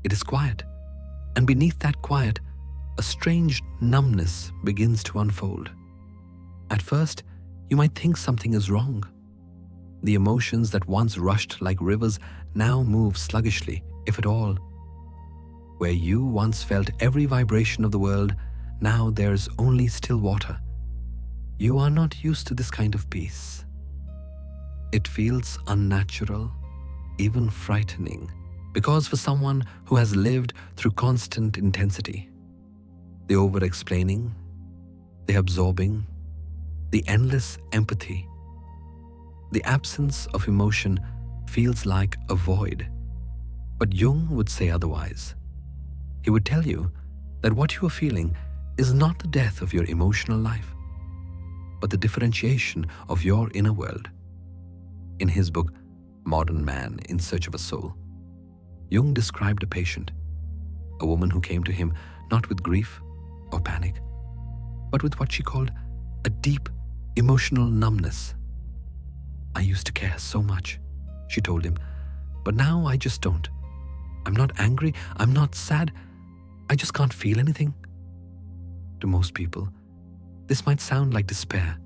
S1: It is quiet. And beneath that quiet, a strange numbness begins to unfold. At first, you might think something is wrong. The emotions that once rushed like rivers now move sluggishly, if at all. Where you once felt every vibration of the world, now there's only still water. You are not used to this kind of peace. It feels unnatural, even frightening, because for someone who has lived through constant intensity, the over-explaining, the absorbing, the endless empathy, the absence of emotion feels like a void. But Jung would say otherwise. He would tell you that what you are feeling is not the death of your emotional life, but the differentiation of your inner world. In his book, Modern Man in Search of a Soul, Jung described a patient, a woman who came to him not with grief or panic, but with what she called a deep emotional numbness. "I used to care so much," she told him, "but now I just don't. I'm not angry, I'm not sad, I just can't feel anything." To most people, this might sound like despair,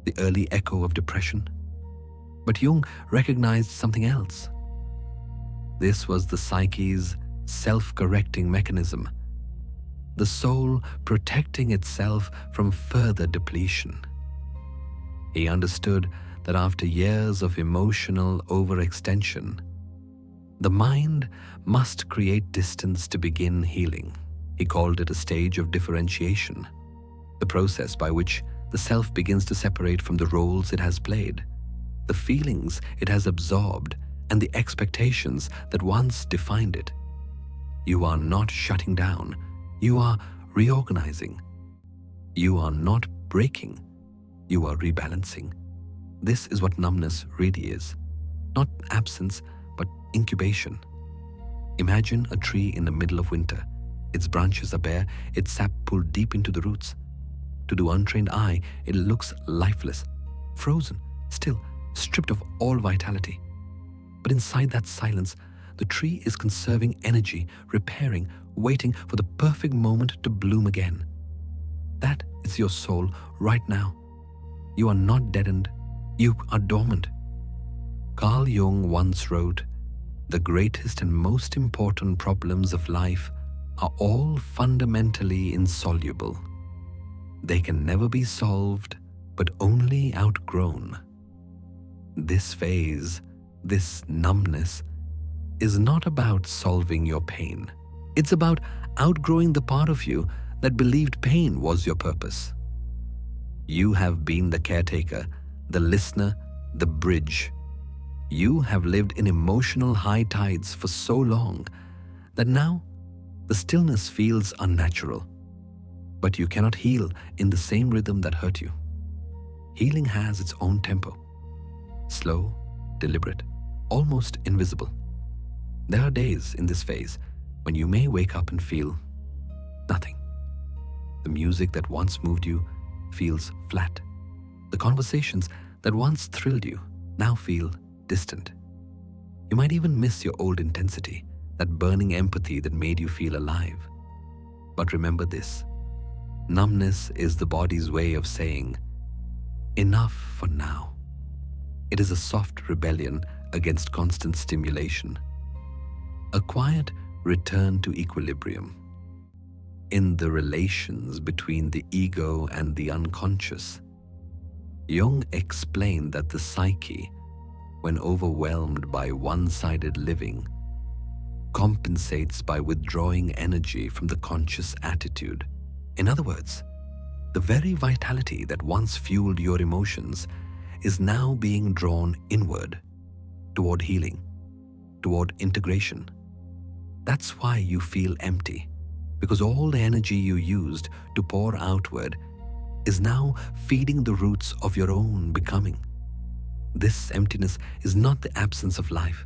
S1: the early echo of depression. But Jung recognized something else. This was the psyche's self-correcting mechanism, the soul protecting itself from further depletion. He understood that after years of emotional overextension, the mind must create distance to begin healing. He called it a stage of differentiation, the process by which the self begins to separate from the roles it has played, the feelings it has absorbed, and the expectations that once defined it. You are not shutting down, you are reorganizing. You are not breaking, you are rebalancing. This is what numbness really is. Not absence, but incubation. Imagine a tree in the middle of winter. Its branches are bare, its sap pulled deep into the roots. To the untrained eye, it looks lifeless, frozen, still, stripped of all vitality. But inside that silence, the tree is conserving energy, repairing, waiting for the perfect moment to bloom again. That is your soul right now. You are not deadened, you are dormant. Carl Jung once wrote, "The greatest and most important problems of life are all fundamentally insoluble. They can never be solved, but only outgrown." This phase, this numbness, is not about solving your pain. It's about outgrowing the part of you that believed pain was your purpose. You have been the caretaker, the listener, the bridge. You have lived in emotional high tides for so long that now the stillness feels unnatural. But you cannot heal in the same rhythm that hurt you. Healing has its own tempo. Slow, deliberate, almost invisible. There are days in this phase when you may wake up and feel nothing. The music that once moved you feels flat. The conversations that once thrilled you now feel distant. You might even miss your old intensity, that burning empathy that made you feel alive. But remember this: numbness is the body's way of saying, enough for now. It is a soft rebellion against constant stimulation. A quiet return to equilibrium. in the relations between the ego and the unconscious. Jung explained that the psyche, when overwhelmed by one-sided living, compensates by withdrawing energy from the conscious attitude. In other words, the very vitality that once fueled your emotions is now being drawn inward, toward healing, toward integration. That's why you feel empty, because all the energy you used to pour outward is now feeding the roots of your own becoming. This emptiness is not the absence of life.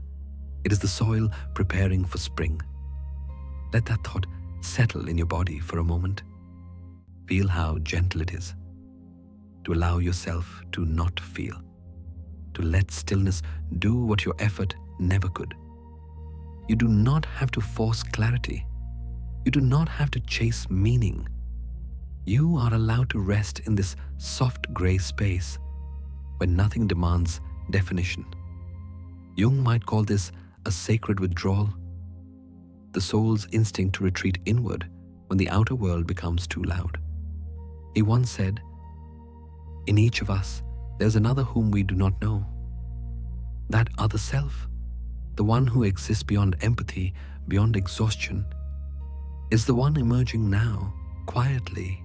S1: It is the soil preparing for spring. Let that thought settle in your body for a moment. Feel how gentle it is to allow yourself to not feel, to let stillness do what your effort never could. You do not have to force clarity. You do not have to chase meaning. You are allowed to rest in this soft gray space where nothing demands definition. Jung might call this a sacred withdrawal, the soul's instinct to retreat inward when the outer world becomes too loud. He once said, "In each of us, there's another whom we do not know. That other self, the one who exists beyond empathy, beyond exhaustion, is the one emerging now, quietly,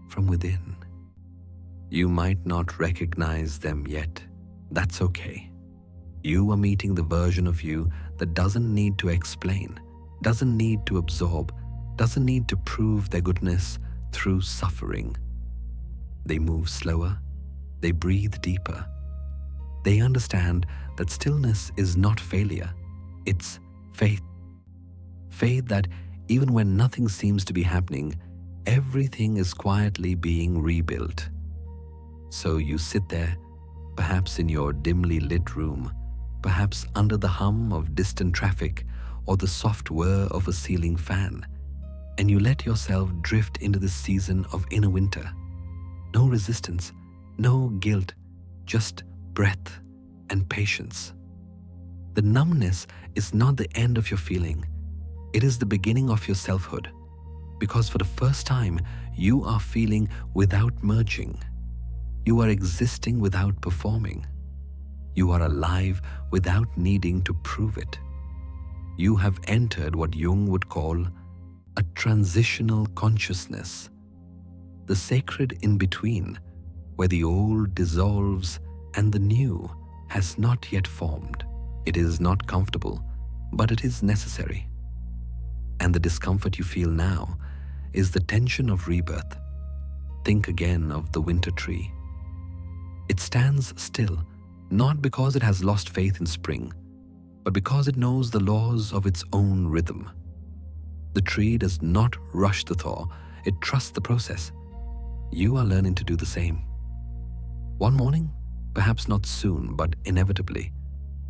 S1: from within. You might not recognize them yet. That's okay. You are meeting the version of you that doesn't need to explain, doesn't need to absorb, doesn't need to prove their goodness through suffering. They move slower, they breathe deeper. They understand that stillness is not failure, it's faith. Faith that even when nothing seems to be happening, everything is quietly being rebuilt. So you sit there, perhaps in your dimly lit room, perhaps under the hum of distant traffic or the soft whir of a ceiling fan, and you let yourself drift into this season of inner winter. No resistance, no guilt, just breath and patience. The numbness is not the end of your feeling. It is the beginning of your selfhood, because for the first time, you are feeling without merging. You are existing without performing. You are alive without needing to prove it. You have entered what Jung would call a transitional consciousness, the sacred in-between, where the old dissolves and the new has not yet formed. It is not comfortable, but it is necessary. And the discomfort you feel now is the tension of rebirth. Think again of the winter tree. It stands still, not because it has lost faith in spring, but because it knows the laws of its own rhythm. The tree does not rush the thaw, it trusts the process. You are learning to do the same. One morning, perhaps not soon, but inevitably,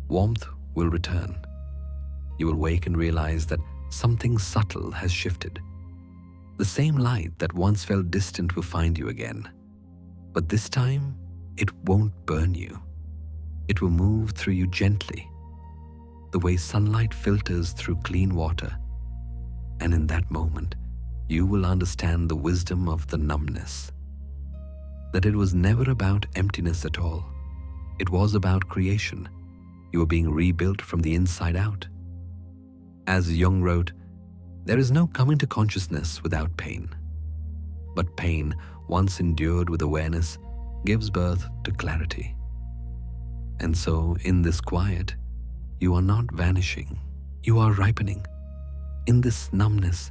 S1: warmth will return. You will wake and realize that something subtle has shifted. The same light that once felt distant will find you again. But this time, it won't burn you. It will move through you gently, the way sunlight filters through clean water. And in that moment, you will understand the wisdom of the numbness. That it was never about emptiness at all. It was about creation. You were being rebuilt from the inside out. As Jung wrote, there is no coming to consciousness without pain. But pain, once endured with awareness, gives birth to clarity. And so, in this quiet, you are not vanishing, you are ripening. In this numbness,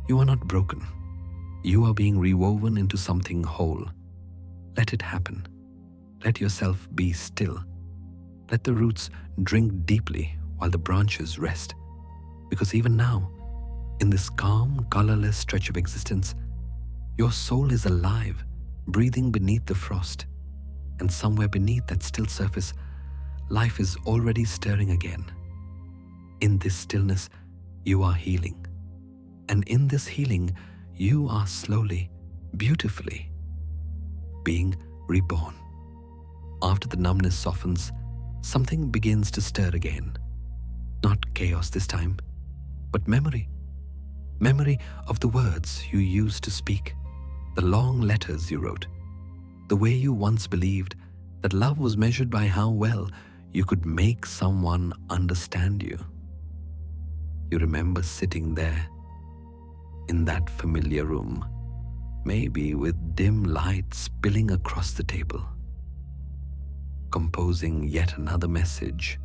S1: you are not broken. You are being rewoven into something whole. Let it happen. Let yourself be still. Let the roots drink deeply while the branches rest. Because even now, in this calm, colorless stretch of existence, your soul is alive, breathing beneath the frost. And somewhere beneath that still surface, life is already stirring again. In this stillness, you are healing. And in this healing, you are slowly, beautifully being reborn. After the numbness softens, something begins to stir again. Not chaos this time, but memory. memory of the words you used to speak, the long letters you wrote, the way you once believed that love was measured by how well you could make someone understand you. You remember sitting there in that familiar room, maybe with dim light spilling across the table, composing yet another message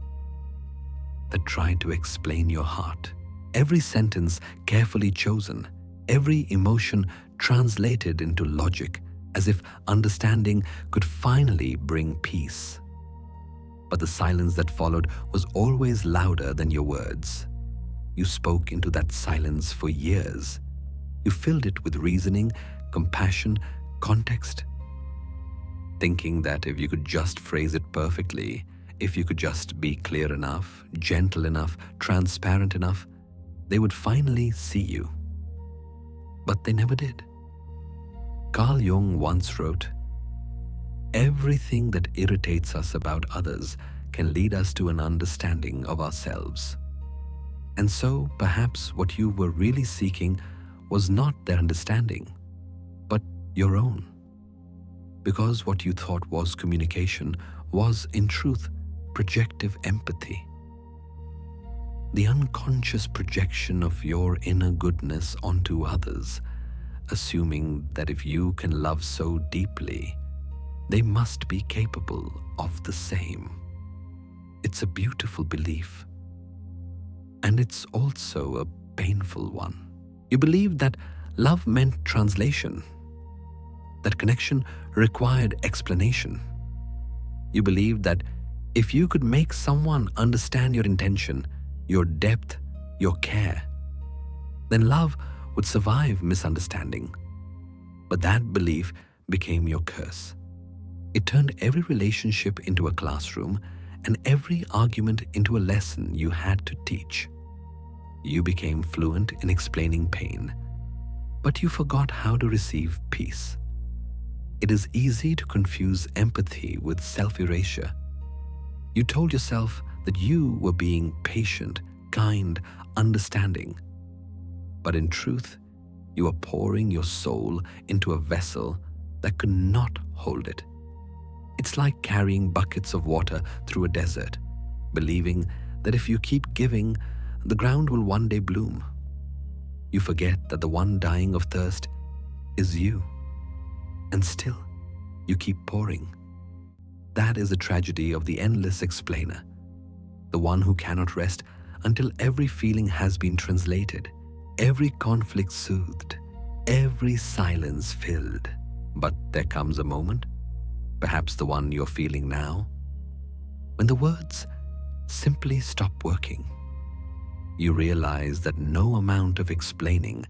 S1: that tried to explain your heart. Every sentence carefully chosen, every emotion translated into logic, as if understanding could finally bring peace. But the silence that followed was always louder than your words. You spoke into that silence for years. You filled it with reasoning, compassion, context, thinking that if you could just phrase it perfectly, if you could just be clear enough, gentle enough, transparent enough, they would finally see you. But they never did. Carl Jung once wrote, "Everything that irritates us about others can lead us to an understanding of ourselves." And so, perhaps what you were really seeking was not their understanding, but your own. Because what you thought was communication was, in truth, projective empathy. The unconscious projection of your inner goodness onto others, assuming that if you can love so deeply, they must be capable of the same. It's a beautiful belief, and it's also a painful one. You believed that love meant translation, that connection required explanation. You believed that if you could make someone understand your intention, your depth, your care, then love would survive misunderstanding. But that belief became your curse. It turned every relationship into a classroom and every argument into a lesson you had to teach. You became fluent in explaining pain, but you forgot how to receive peace. It is easy to confuse empathy with self-erasure. You told yourself that you were being patient, kind, understanding. But in truth, you were pouring your soul into a vessel that could not hold it. It's like carrying buckets of water through a desert, believing that if you keep giving, the ground will one day bloom. You forget that the one dying of thirst is you. And still, you keep pouring. That is the tragedy of the endless explainer, the one who cannot rest until every feeling has been translated, every conflict soothed, every silence filled. But there comes a moment, perhaps the one you're feeling now, when the words simply stop working. You realize that no amount of explaining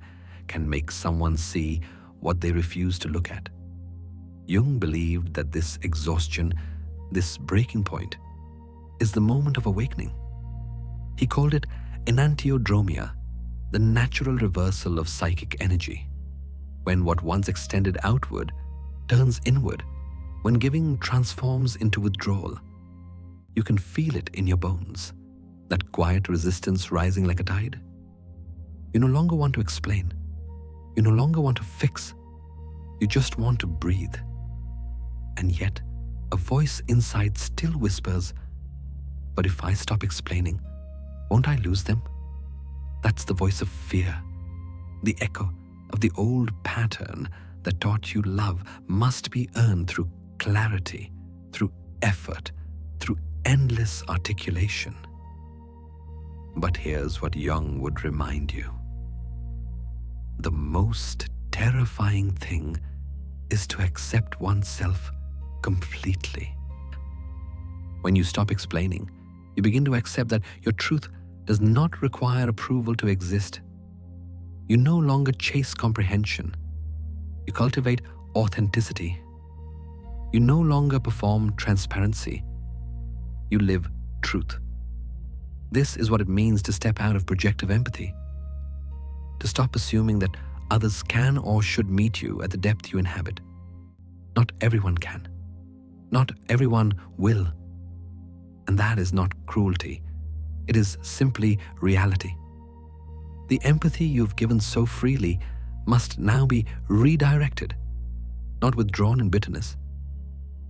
S1: can make someone see what they refuse to look at. Jung believed that this exhaustion, this breaking point, is the moment of awakening. He called it enantiodromia, the natural reversal of psychic energy, when what once extended outward turns inward, when giving transforms into withdrawal. You can feel it in your bones, that quiet resistance rising like a tide. You no longer want to explain. You no longer want to fix. You just want to breathe. And yet, a voice inside still whispers, "But if I stop explaining, won't I lose them?" That's the voice of fear, the echo of the old pattern that taught you love must be earned through clarity, through effort, through endless articulation. But here's what Jung would remind you. The most terrifying thing is to accept oneself completely. When you stop explaining, you begin to accept that your truth does not require approval to exist. You no longer chase comprehension. You cultivate authenticity. You no longer perform transparency. You live truth. This is what it means to step out of projective empathy. To stop assuming that others can or should meet you at the depth you inhabit. Not everyone can. Not everyone will. And that is not cruelty. It is simply reality. The empathy you've given so freely must now be redirected, not withdrawn in bitterness,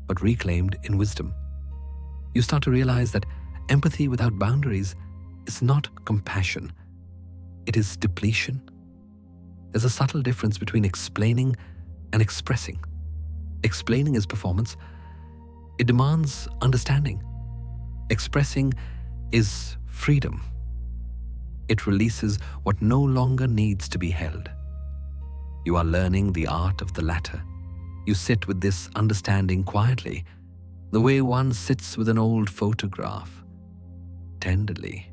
S1: but reclaimed in wisdom. You start to realize that empathy without boundaries is not compassion, it is depletion. There's a subtle difference between explaining and expressing. Explaining is performance. It demands understanding. Expressing is freedom. It releases what no longer needs to be held. You are learning the art of the latter. You sit with this understanding quietly, the way one sits with an old photograph, tenderly,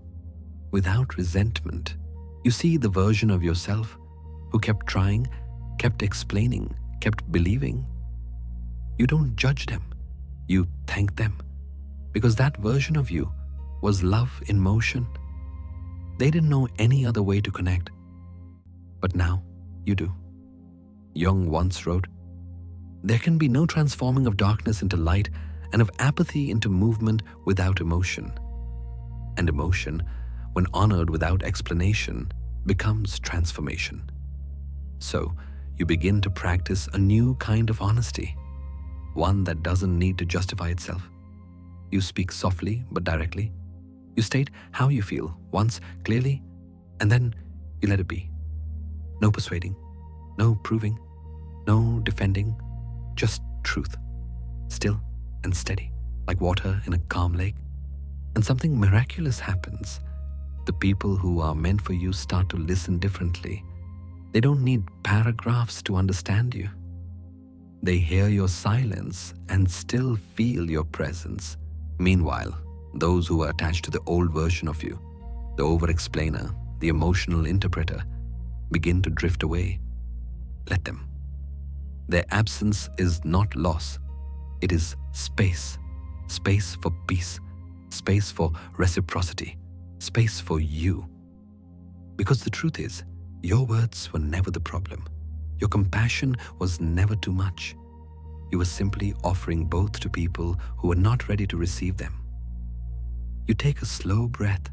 S1: without resentment. You see the version of yourself who kept trying, kept explaining, kept believing. You don't judge them. You thank them, because that version of you was love in motion. They didn't know any other way to connect, but now you do. Jung once wrote, "There can be no transforming of darkness into light and of apathy into movement without emotion. And emotion, when honored without explanation, becomes transformation." So you begin to practice a new kind of honesty, one that doesn't need to justify itself. You speak softly but directly. You state how you feel once clearly, and then you let it be. No persuading, no proving, no defending, just truth, still and steady, like water in a calm lake. And something miraculous happens. The people who are meant for you start to listen differently. They don't need paragraphs to understand you. They hear your silence and still feel your presence. Meanwhile, those who are attached to the old version of you, the over-explainer, the emotional interpreter, begin to drift away. Let them. Their absence is not loss. It is space. Space for peace. Space for reciprocity. Space for you. Because the truth is, your words were never the problem. Your compassion was never too much. You were simply offering both to people who were not ready to receive them. You take a slow breath,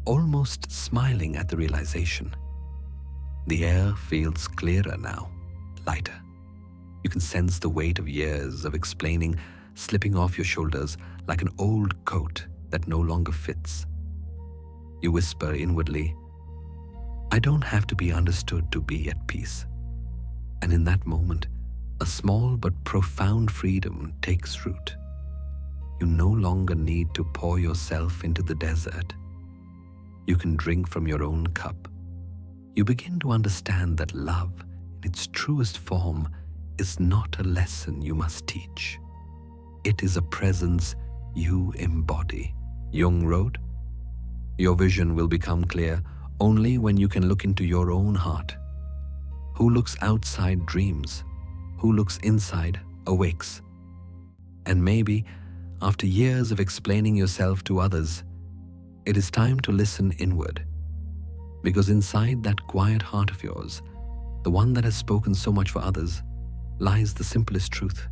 S1: almost smiling at the realization. The air feels clearer now, lighter. You can sense the weight of years of explaining slipping off your shoulders like an old coat that no longer fits. You whisper inwardly, "I don't have to be understood to be at peace." And in that moment, a small but profound freedom takes root. You no longer need to pour yourself into the desert. You can drink from your own cup. You begin to understand that love, in its truest form, is not a lesson you must teach. It is a presence you embody. Jung wrote, "Your vision will become clear only when you can look into your own heart. Who looks outside dreams. Who looks inside awakes." And maybe, after years of explaining yourself to others, it is time to listen inward. Because inside that quiet heart of yours, the one that has spoken so much for others, lies the simplest truth.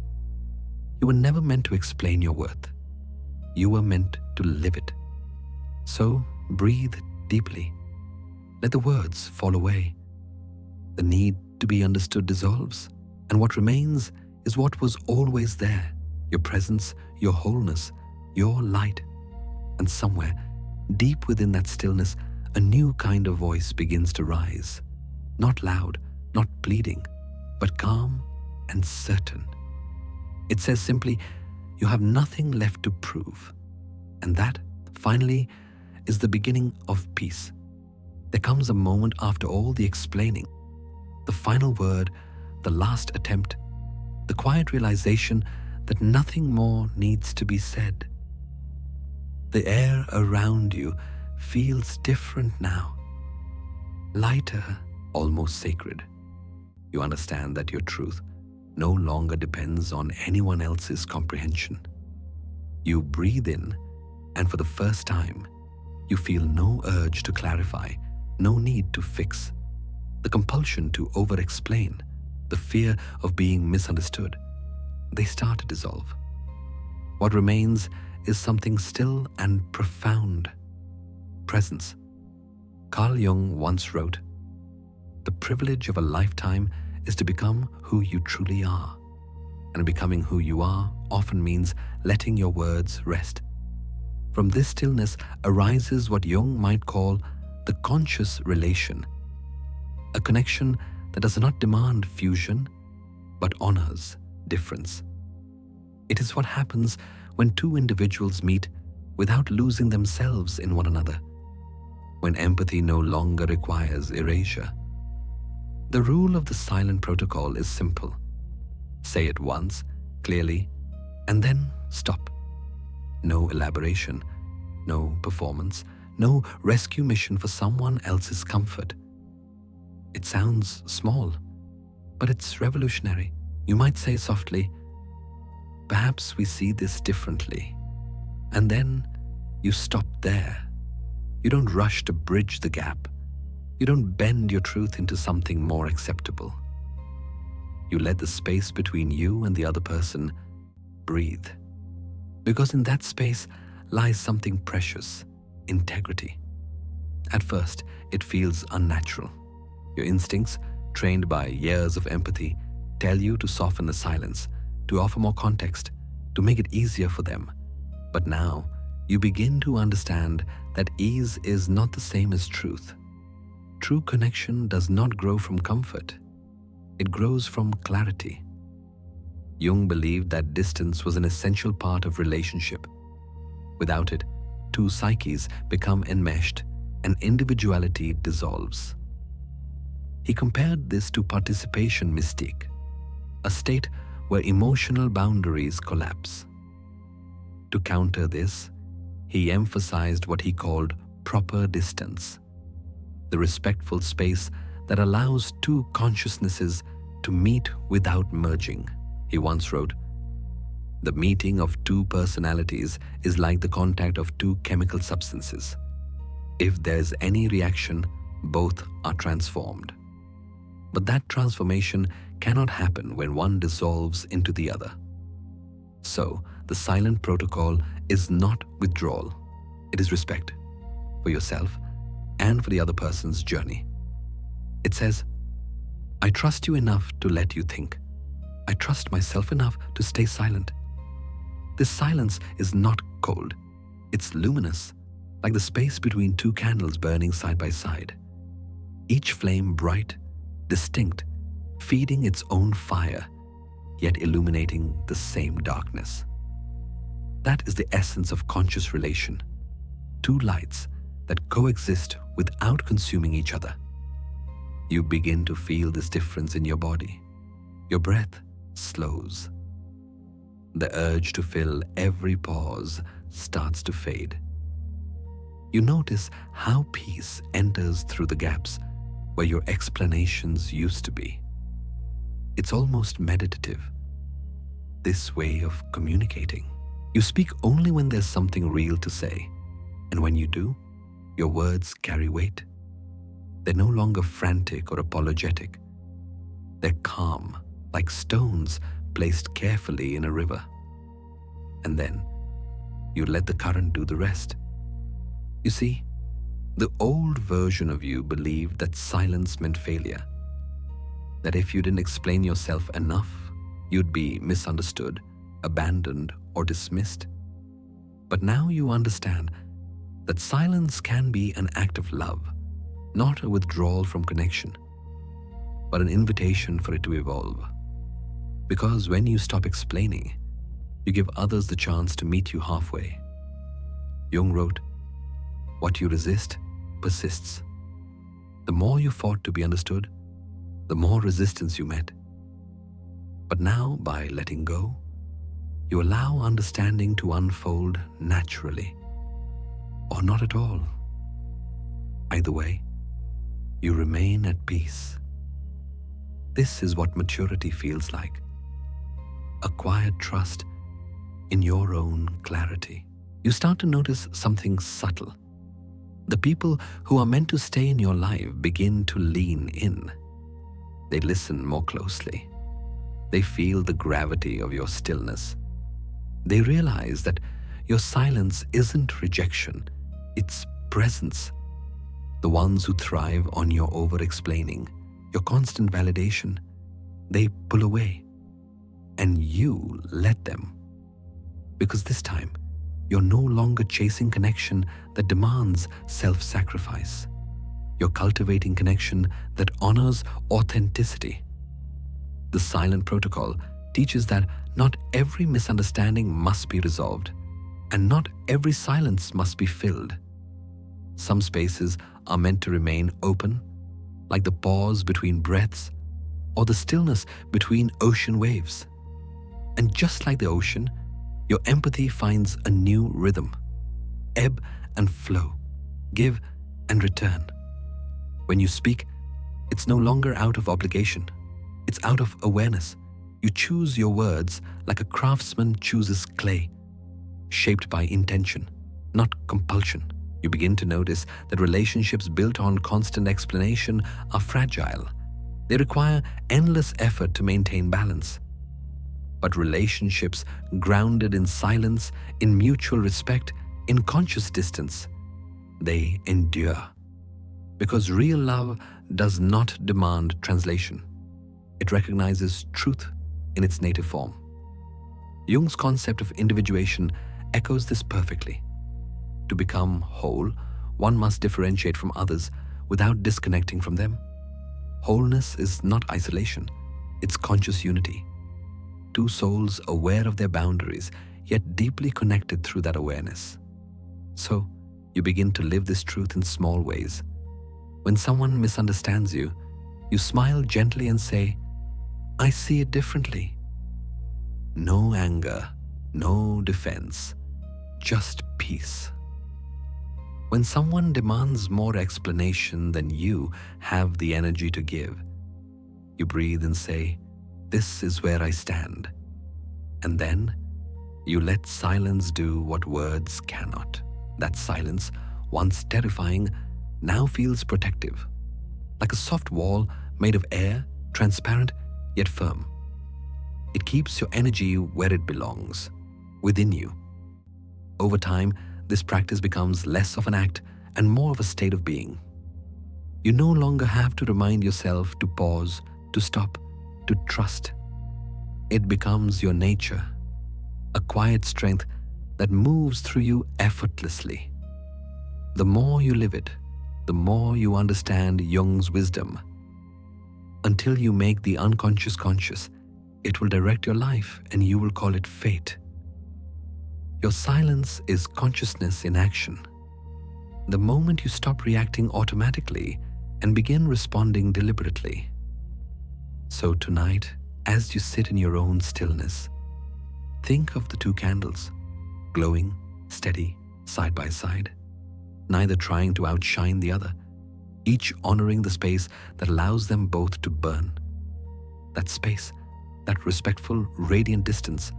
S1: You were never meant to explain your worth. You were meant to live it. So breathe deeply. Let the words fall away. The need to be understood dissolves, and what remains is what was always there, your presence, your wholeness, your light. And somewhere, deep within that stillness, a new kind of voice begins to rise. Not loud, not pleading, but calm and certain. It says simply, "You have nothing left to prove." And that, finally, is the beginning of peace. There comes a moment after all the explaining, the final word, the last attempt, the quiet realization that nothing more needs to be said. The air around you feels different now, lighter, almost sacred. You understand that your truth no longer depends on anyone else's comprehension. You breathe in, and for the first time, you feel no urge to clarify, no need to fix, the compulsion to over-explain, the fear of being misunderstood. They start to dissolve. What remains is something still and profound. Presence. Carl Jung once wrote, "The privilege of a lifetime is to become who you truly are. And becoming who you are often means letting your words rest. From this stillness arises what Jung might call the conscious relation, a connection that does not demand fusion, but honors difference. It is what happens when two individuals meet without losing themselves in one another, when empathy no longer requires erasure. The rule of the silent protocol is simple. Say it once, clearly, and then stop. No elaboration, no performance, no rescue mission for someone else's comfort. It sounds small, but it's revolutionary. You might say softly, "Perhaps we see this differently." And then you stop there. You don't rush to bridge the gap. You don't bend your truth into something more acceptable. You let the space between you and the other person breathe. Because in that space lies something precious, integrity. At first, it feels unnatural. Your instincts, trained by years of empathy, tell you to soften the silence, to offer more context, to make it easier for them. But now, you begin to understand that ease is not the same as truth. True connection does not grow from comfort. It grows from clarity. Jung believed that distance was an essential part of relationship. Without it, two psyches become enmeshed and individuality dissolves. He compared this to participation mystique, a state where emotional boundaries collapse. To counter this, he emphasized what he called proper distance, the respectful space that allows two consciousnesses to meet without merging. He once wrote, "The meeting of two personalities is like the contact of two chemical substances. If there's any reaction, both are transformed. But that transformation cannot happen when one dissolves into the other." So, the silent protocol is not withdrawal. It is respect for yourself and for the other person's journey. It says, "I trust you enough to let you think. I trust myself enough to stay silent." This silence is not cold. It's luminous, like the space between two candles burning side by side. Each flame bright, distinct, feeding its own fire, yet illuminating the same darkness. That is the essence of conscious relation. Two lights that coexist without consuming each other. You begin to feel this difference in your body. Your breath slows. The urge to fill every pause starts to fade. You notice how peace enters through the gaps where your explanations used to be. It's almost meditative, this way of communicating. You speak only when there's something real to say, and when you do, your words carry weight. They're no longer frantic or apologetic. They're calm, like stones placed carefully in a river. And then you let the current do the rest. You see, the old version of you believed that silence meant failure, that if you didn't explain yourself enough, you'd be misunderstood, abandoned, or dismissed. But now you understand that silence can be an act of love, not a withdrawal from connection, but an invitation for it to evolve. Because when you stop explaining, you give others the chance to meet you halfway. Jung wrote, "What you resist persists." The more you fought to be understood, the more resistance you met. But now, by letting go, you allow understanding to unfold naturally, or not at all. Either way, you remain at peace. This is what maturity feels like. A quiet trust in your own clarity. You start to notice something subtle. The people who are meant to stay in your life begin to lean in. They listen more closely. They feel the gravity of your stillness. They realize that your silence isn't rejection, it's presence. The ones who thrive on your over-explaining, your constant validation, they pull away, and you let them. Because this time, you're no longer chasing connection that demands self-sacrifice. You're cultivating connection that honors authenticity. The silent protocol teaches that not every misunderstanding must be resolved, and not every silence must be filled. Some spaces are meant to remain open, like the pause between breaths or the stillness between ocean waves. And just like the ocean, your empathy finds a new rhythm. Ebb and flow, give and return. When you speak, it's no longer out of obligation. It's out of awareness. You choose your words like a craftsman chooses clay, shaped by intention, not compulsion. You begin to notice that relationships built on constant explanation are fragile. They require endless effort to maintain balance. But relationships grounded in silence, in mutual respect, in conscious distance, they endure. Because real love does not demand translation. It recognizes truth in its native form. Jung's concept of individuation echoes this perfectly. To become whole, one must differentiate from others without disconnecting from them. Wholeness is not isolation, it's conscious unity. Two souls aware of their boundaries, yet deeply connected through that awareness. So, you begin to live this truth in small ways. When someone misunderstands you, you smile gently and say, "I see it differently." No anger, no defense, just peace. When someone demands more explanation than you have the energy to give, you breathe and say, "This is where I stand." And then you let silence do what words cannot. That silence, once terrifying, now feels protective, like a soft wall made of air, transparent yet firm. It keeps your energy where it belongs, within you. Over time, this practice becomes less of an act and more of a state of being. You no longer have to remind yourself to pause, to stop, to trust. It becomes your nature, a quiet strength that moves through you effortlessly. The more you live it, the more you understand Jung's wisdom. Until you make the unconscious conscious, it will direct your life and you will call it fate. Your silence is consciousness in action. The moment you stop reacting automatically and begin responding deliberately. So tonight, as you sit in your own stillness, think of the two candles, glowing, steady, side by side, neither trying to outshine the other, each honoring the space that allows them both to burn. That space, that respectful, radiant distance,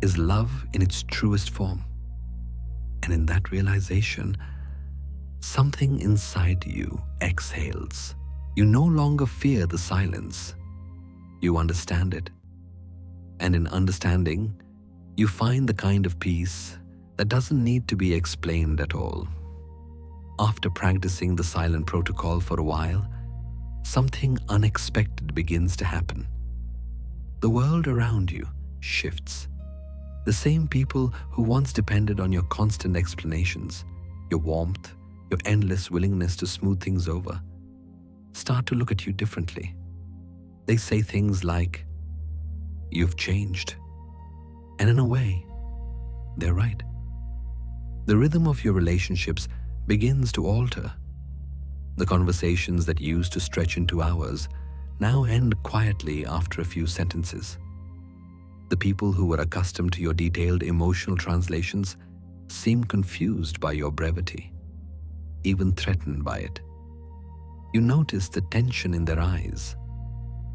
S1: is love in its truest form. And in that realization, something inside you exhales. You no longer fear the silence. You understand it. And in understanding, you find the kind of peace that doesn't need to be explained at all. After practicing the silent protocol for a while, something unexpected begins to happen. The world around you shifts. The same people who once depended on your constant explanations, your warmth, your endless willingness to smooth things over, start to look at you differently. They say things like, "You've changed." And in a way, they're right. The rhythm of your relationships begins to alter. The conversations that used to stretch into hours now end quietly after a few sentences. The people who were accustomed to your detailed emotional translations seem confused by your brevity, even threatened by it. You notice the tension in their eyes,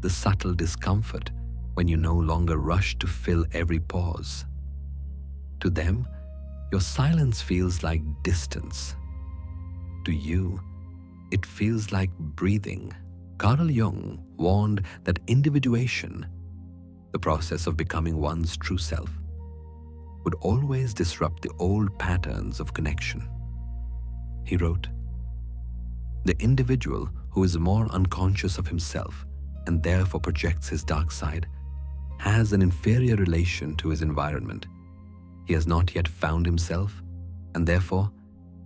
S1: the subtle discomfort when you no longer rush to fill every pause. To them, your silence feels like distance. To you, it feels like breathing. Carl Jung warned that individuation, the process of becoming one's true self, would always disrupt the old patterns of connection. He wrote, The individual who is more unconscious of himself and therefore projects his dark side has an inferior relation to his environment. He has not yet found himself and therefore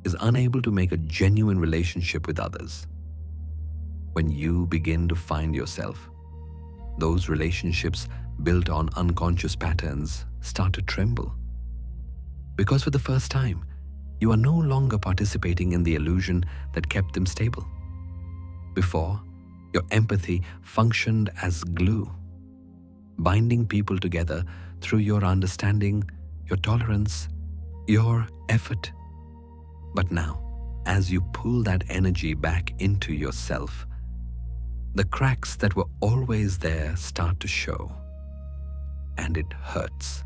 S1: is unable to make a genuine relationship with others. When you begin to find yourself, those relationships built on unconscious patterns start to tremble. Because for the first time, you are no longer participating in the illusion that kept them stable. Before, your empathy functioned as glue, binding people together through your understanding, your tolerance, your effort. But now, as you pull that energy back into yourself, the cracks that were always there start to show. And it hurts.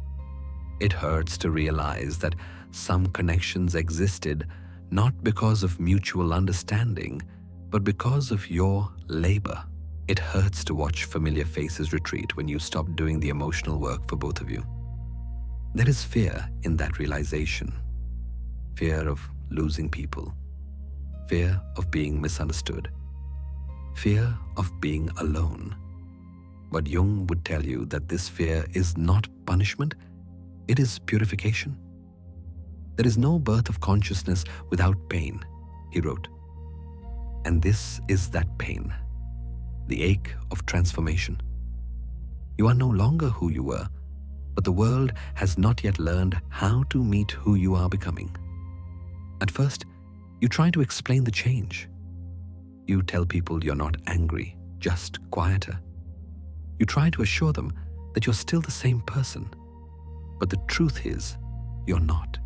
S1: It hurts to realize that some connections existed not because of mutual understanding, but because of your labor. It hurts to watch familiar faces retreat when you stop doing the emotional work for both of you. There is fear in that realization. Fear of losing people. Fear of being misunderstood. Fear of being alone. But Jung would tell you that this fear is not punishment, it is purification. There is no birth of consciousness without pain, he wrote. And this is that pain, the ache of transformation. You are no longer who you were, but the world has not yet learned how to meet who you are becoming. At first, you try to explain the change. You tell people you're not angry, just quieter. You try to assure them that you're still the same person. But the truth is, you're not.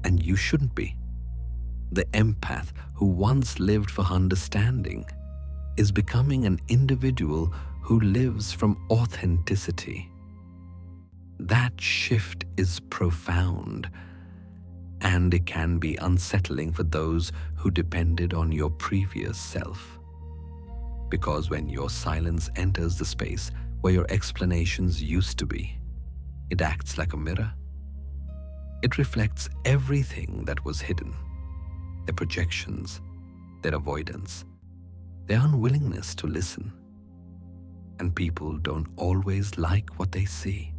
S1: And you shouldn't be. The empath who once lived for understanding is becoming an individual who lives from authenticity. That shift is profound, and it can be unsettling for those who depended on your previous self. Because when your silence enters the space where your explanations used to be, it acts like a mirror. It reflects everything that was hidden, their projections, their avoidance, their unwillingness to listen. And people don't always like what they see.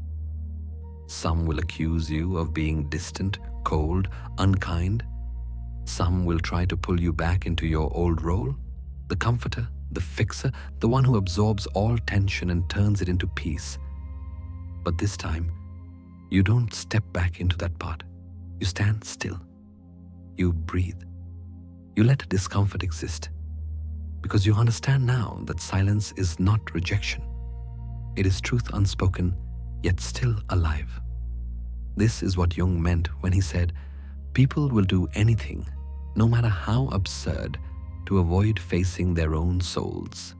S1: Some will accuse you of being distant, cold, unkind. Some will try to pull you back into your old role, the comforter, the fixer, the one who absorbs all tension and turns it into peace. But this time, you don't step back into that part. You stand still. You breathe. You let discomfort exist. Because you understand now that silence is not rejection. It is truth unspoken, yet still alive. This is what Jung meant when he said, people will do anything, no matter how absurd, to avoid facing their own souls.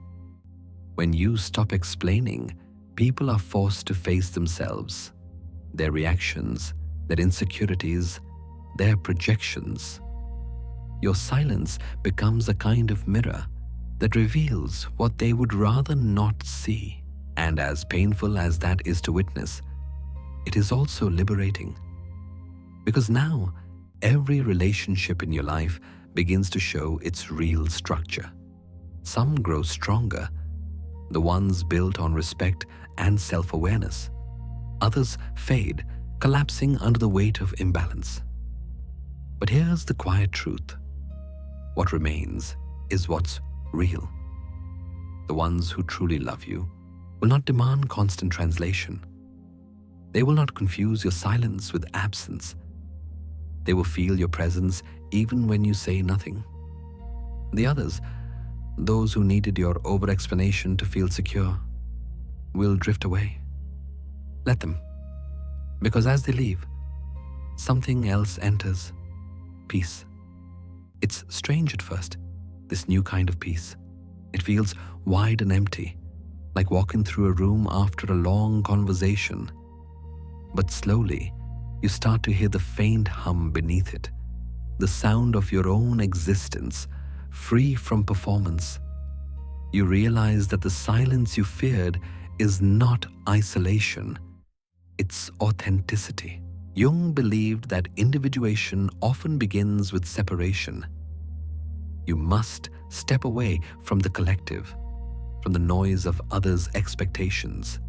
S1: When you stop explaining, people are forced to face themselves, their reactions, their insecurities, their projections. Your silence becomes a kind of mirror that reveals what they would rather not see. And as painful as that is to witness, it is also liberating. Because now, every relationship in your life begins to show its real structure. Some grow stronger, the ones built on respect and self-awareness. Others fade, collapsing under the weight of imbalance. But here's the quiet truth. What remains is what's real. The ones who truly love you will not demand constant translation. They will not confuse your silence with absence. They will feel your presence even when you say nothing. The others, those who needed your over-explanation to feel secure, will drift away. Let them. Because as they leave, something else enters. Peace. It's strange at first, this new kind of peace. It feels wide and empty, like walking through a room after a long conversation. But slowly, you start to hear the faint hum beneath it, the sound of your own existence, free from performance. You realize that the silence you feared is not isolation, it's authenticity. Jung believed that individuation often begins with separation. You must step away from the collective, from the noise of others' expectations,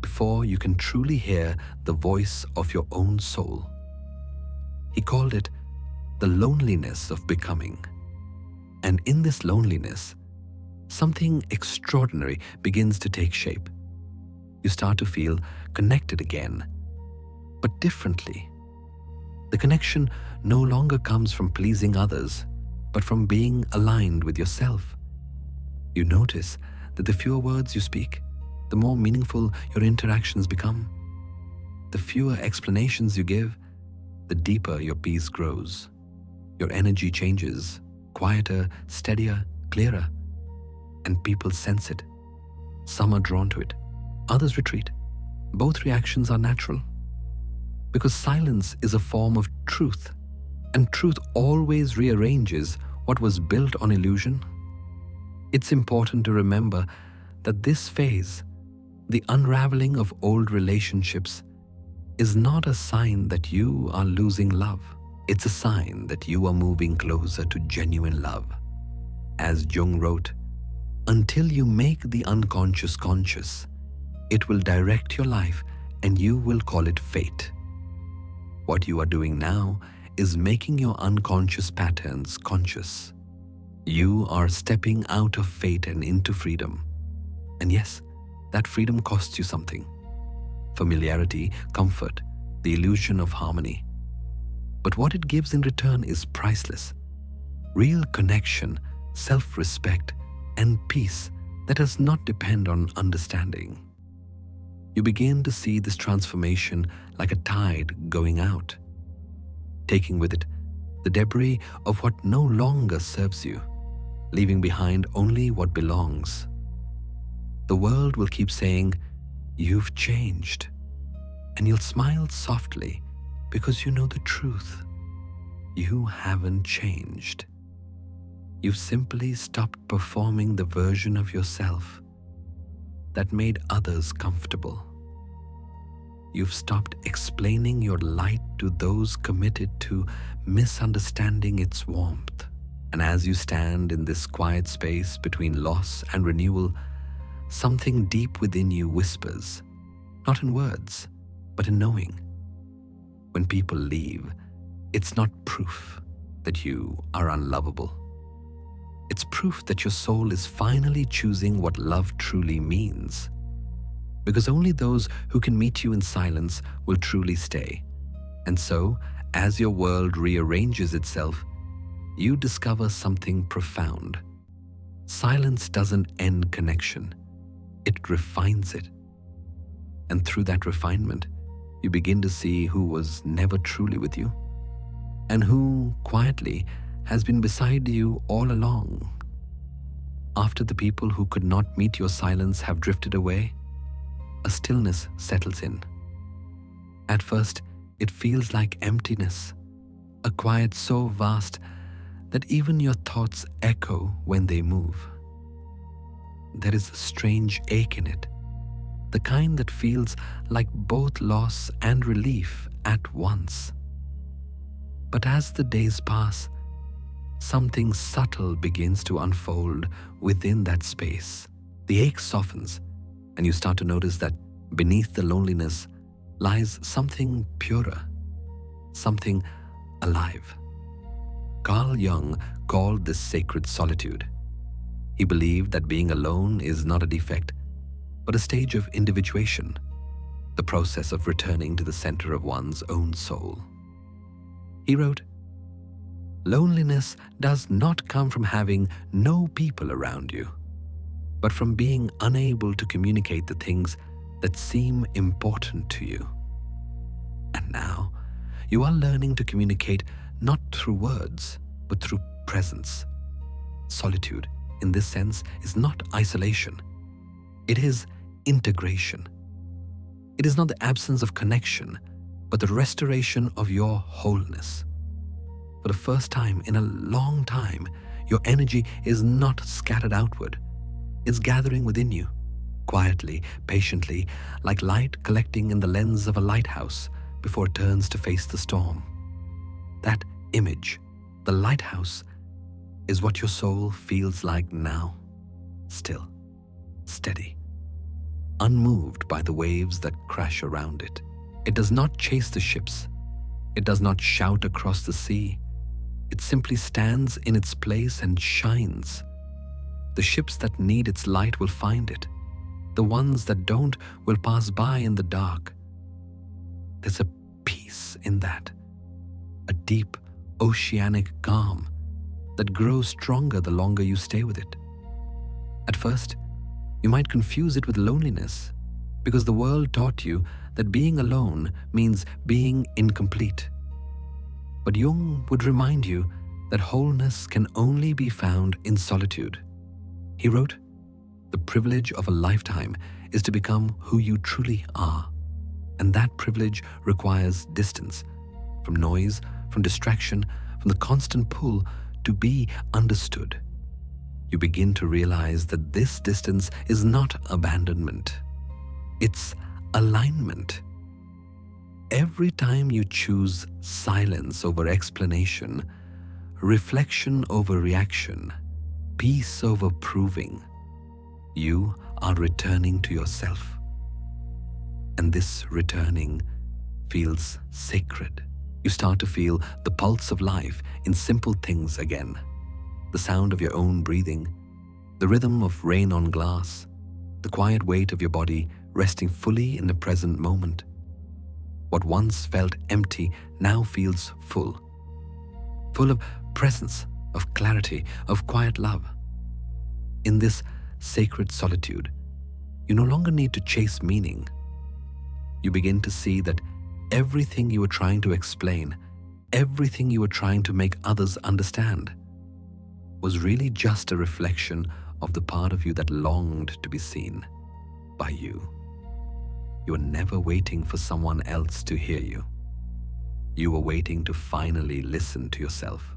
S1: before you can truly hear the voice of your own soul. He called it the loneliness of becoming. And in this loneliness, something extraordinary begins to take shape. You start to feel connected again, but differently. The connection no longer comes from pleasing others, but from being aligned with yourself. You notice that the fewer words you speak, the more meaningful your interactions become. The fewer explanations you give, the deeper your peace grows. Your energy changes, quieter, steadier, clearer, and people sense it. Some are drawn to it, others retreat. Both reactions are natural, because silence is a form of truth, and truth always rearranges what was built on illusion. It's important to remember that this phase, the unraveling of old relationships, is not a sign that you are losing love. It's a sign that you are moving closer to genuine love. As Jung wrote, "Until you make the unconscious conscious, it will direct your life and you will call it fate." What you are doing now is making your unconscious patterns conscious. You are stepping out of fate and into freedom. And yes, that freedom costs you something. Familiarity, comfort, the illusion of harmony. But what it gives in return is priceless. Real connection, self-respect, and peace that does not depend on understanding. You begin to see this transformation like a tide going out, taking with it the debris of what no longer serves you, leaving behind only what belongs. The world will keep saying, "You've changed," and you'll smile softly because you know the truth. You haven't changed. You've simply stopped performing the version of yourself that made others comfortable. You've stopped explaining your light to those committed to misunderstanding its warmth. And as you stand in this quiet space between loss and renewal, something deep within you whispers, not in words, but in knowing. When people leave, it's not proof that you are unlovable. It's proof that your soul is finally choosing what love truly means. Because only those who can meet you in silence will truly stay. And so, as your world rearranges itself, you discover something profound. Silence doesn't end connection. It refines it. And through that refinement, you begin to see who was never truly with you, and who, quietly, has been beside you all along. After the people who could not meet your silence have drifted away, a stillness settles in. At first, it feels like emptiness, a quiet so vast that even your thoughts echo when they move. There is a strange ache in it, the kind that feels like both loss and relief at once. But as the days pass, something subtle begins to unfold within that space. The ache softens, and you start to notice that beneath the loneliness lies something purer, something alive. Carl Jung called this sacred solitude. He believed that being alone is not a defect, but a stage of individuation, the process of returning to the center of one's own soul. He wrote, "Loneliness does not come from having no people around you, but from being unable to communicate the things that seem important to you. And now, you are learning to communicate not through words, but through presence. Solitude, in this sense, is not isolation. It is integration. It is not the absence of connection, but the restoration of your wholeness. For the first time in a long time, your energy is not scattered outward. It's gathering within you, quietly, patiently, like light collecting in the lens of a lighthouse before it turns to face the storm. That image, the lighthouse, is what your soul feels like now, still, steady, unmoved by the waves that crash around it. It does not chase the ships. It does not shout across the sea. It simply stands in its place and shines. The ships that need its light will find it. The ones that don't will pass by in the dark. There's a peace in that, a deep oceanic calm that grows stronger the longer you stay with it. At first, you might confuse it with loneliness because the world taught you that being alone means being incomplete. But Jung would remind you that wholeness can only be found in solitude. He wrote, "The privilege of a lifetime is to become who you truly are. And that privilege requires distance from noise, from distraction, from the constant pull to be understood." You begin to realize that this distance is not abandonment. It's alignment. Every time you choose silence over explanation, reflection over reaction, peace over proving, you are returning to yourself. And this returning feels sacred. You start to feel the pulse of life in simple things again. The sound of your own breathing, the rhythm of rain on glass, the quiet weight of your body resting fully in the present moment. What once felt empty now feels full. Full of presence, of clarity, of quiet love. In this sacred solitude, you no longer need to chase meaning. You begin to see that everything you were trying to explain, everything you were trying to make others understand, was really just a reflection of the part of you that longed to be seen by you. You were never waiting for someone else to hear you. You were waiting to finally listen to yourself.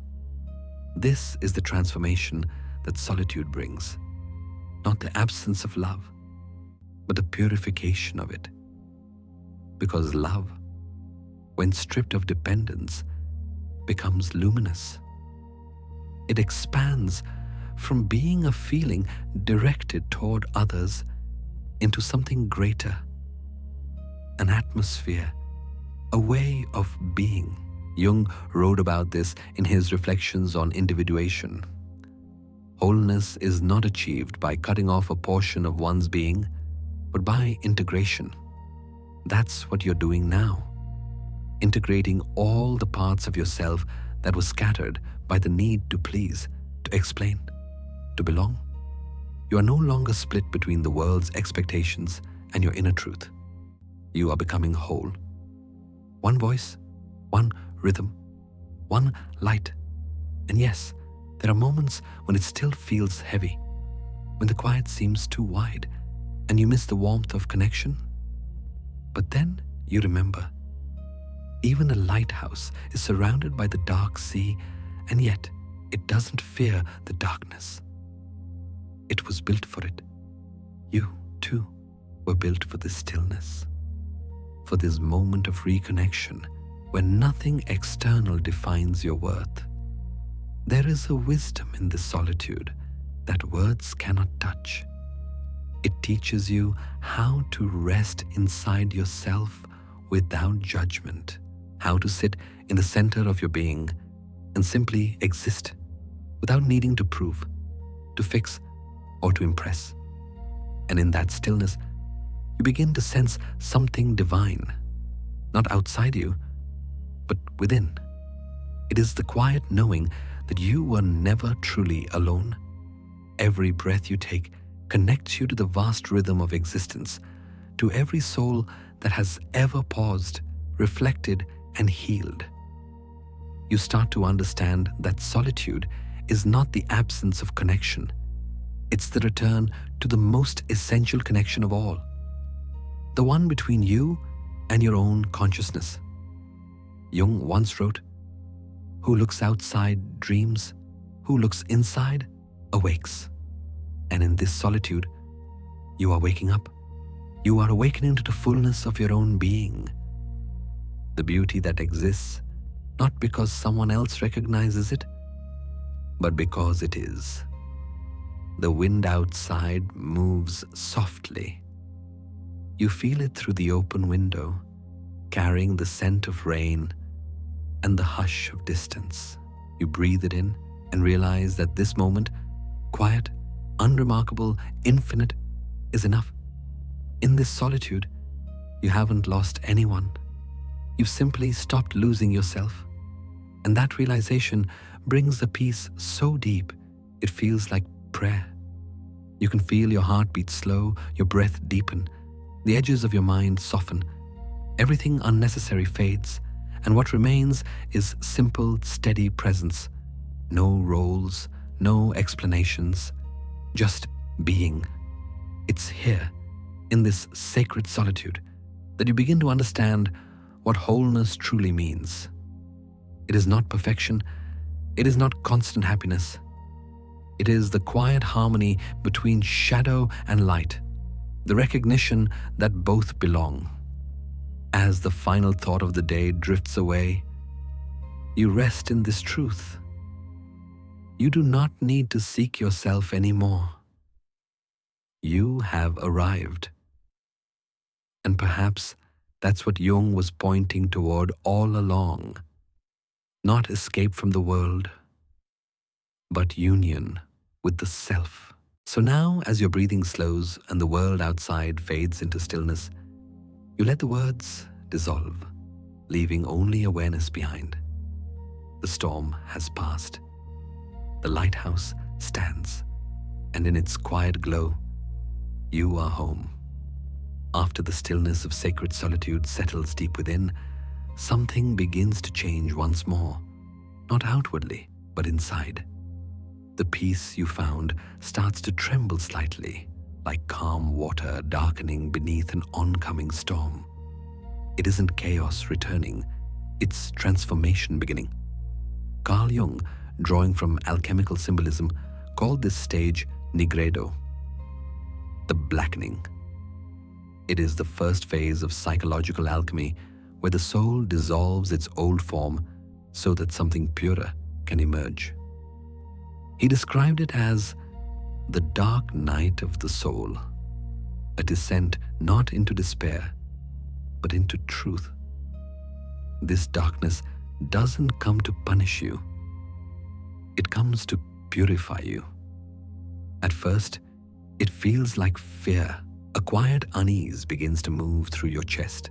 S1: This is the transformation that solitude brings. Not the absence of love, but the purification of it. Because love, when stripped of dependence, becomes luminous. It expands from being a feeling directed toward others into something greater, an atmosphere, a way of being. Jung wrote about this in his reflections on individuation. Wholeness is not achieved by cutting off a portion of one's being, but by integration. That's what you're doing now. Integrating all the parts of yourself that were scattered by the need to please, to explain, to belong. You are no longer split between the world's expectations and your inner truth. You are becoming whole. One voice, one rhythm, one light. And yes, there are moments when it still feels heavy, when the quiet seems too wide and you miss the warmth of connection. But then you remember, even a lighthouse is surrounded by the dark sea, and yet it doesn't fear the darkness. It was built for it. You, too, were built for this stillness, for this moment of reconnection when nothing external defines your worth. There is a wisdom in this solitude that words cannot touch. It teaches you how to rest inside yourself without judgment, how to sit in the center of your being and simply exist without needing to prove, to fix, or to impress. And in that stillness, you begin to sense something divine, not outside you, but within. It is the quiet knowing that you were never truly alone. Every breath you take connects you to the vast rhythm of existence, to every soul that has ever paused, reflected, and healed. You start to understand that solitude is not the absence of connection. It's the return to the most essential connection of all, the one between you and your own consciousness. Jung once wrote, "Who looks outside dreams, who looks inside awakes." And in this solitude, you are waking up. You are awakening to the fullness of your own being. The beauty that exists, not because someone else recognizes it, but because it is. The wind outside moves softly. You feel it through the open window, carrying the scent of rain and the hush of distance. You breathe it in and realize that this moment, quiet, unremarkable, infinite, is enough. In this solitude, you haven't lost anyone. You've simply stopped losing yourself. And that realization brings a peace so deep, it feels like prayer. You can feel your heart beat slow, your breath deepen, the edges of your mind soften, everything unnecessary fades, and what remains is simple, steady presence. No roles, no explanations, just being. It's here, in this sacred solitude, that you begin to understand what wholeness truly means. It is not perfection, it is not constant happiness. It is the quiet harmony between shadow and light, the recognition that both belong. As the final thought of the day drifts away, you rest in this truth. You do not need to seek yourself anymore. You have arrived. And perhaps that's what Jung was pointing toward all along. Not escape from the world, but union with the self. So now, as your breathing slows and the world outside fades into stillness, you let the words dissolve, leaving only awareness behind. The storm has passed. The lighthouse stands, and in its quiet glow, you are home. After the stillness of sacred solitude settles deep within, something begins to change once more, not outwardly, but inside. The peace you found starts to tremble slightly, like calm water darkening beneath an oncoming storm. It isn't chaos returning, it's transformation beginning. Carl Jung, drawing from alchemical symbolism, called this stage nigredo, the blackening. It is the first phase of psychological alchemy where the soul dissolves its old form so that something purer can emerge. He described it as the dark night of the soul, a descent not into despair, but into truth. This darkness doesn't come to punish you. It comes to purify you. At first, it feels like fear. A quiet unease begins to move through your chest.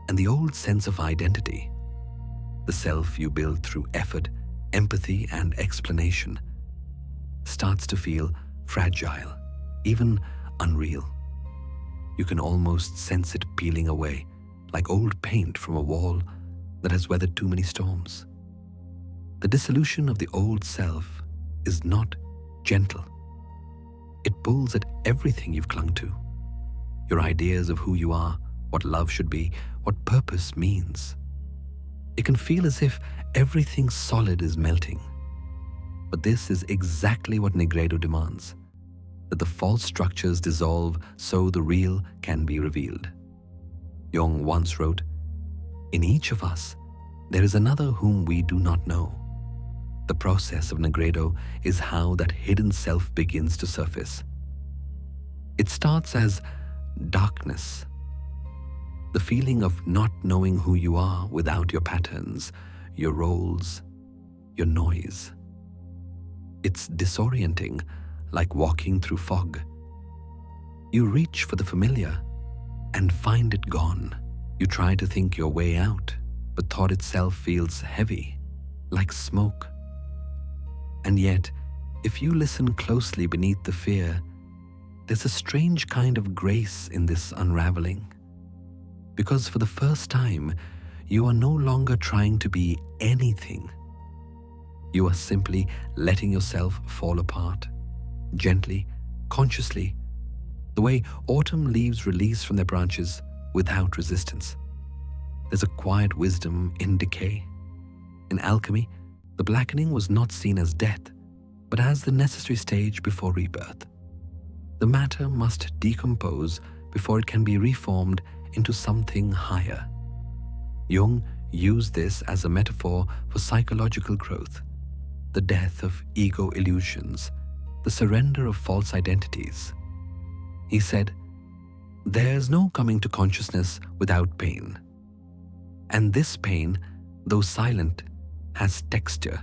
S1: And the old sense of identity, the self you build through effort, empathy, and explanation, starts to feel fragile, even unreal. You can almost sense it peeling away, like old paint from a wall that has weathered too many storms. The dissolution of the old self is not gentle. It pulls at everything you've clung to. Your ideas of who you are, what love should be, what purpose means. It can feel as if everything solid is melting. But this is exactly what Nigredo demands, that the false structures dissolve so the real can be revealed. Jung once wrote, "In each of us, there is another whom we do not know." The process of Nigredo is how that hidden self begins to surface. It starts as darkness, the feeling of not knowing who you are without your patterns, your roles, your noise. It's disorienting, like walking through fog. You reach for the familiar and find it gone. You try to think your way out, but thought itself feels heavy, like smoke. And yet, if you listen closely beneath the fear, there's a strange kind of grace in this unraveling. Because for the first time, you are no longer trying to be anything. You are simply letting yourself fall apart, gently, consciously, the way autumn leaves release from their branches without resistance. There's a quiet wisdom in decay. In alchemy, the blackening was not seen as death, but as the necessary stage before rebirth. The matter must decompose before it can be reformed into something higher. Jung used this as a metaphor for psychological growth, the death of ego illusions, the surrender of false identities. He said, "There's no coming to consciousness without pain. And this pain, though silent, has texture.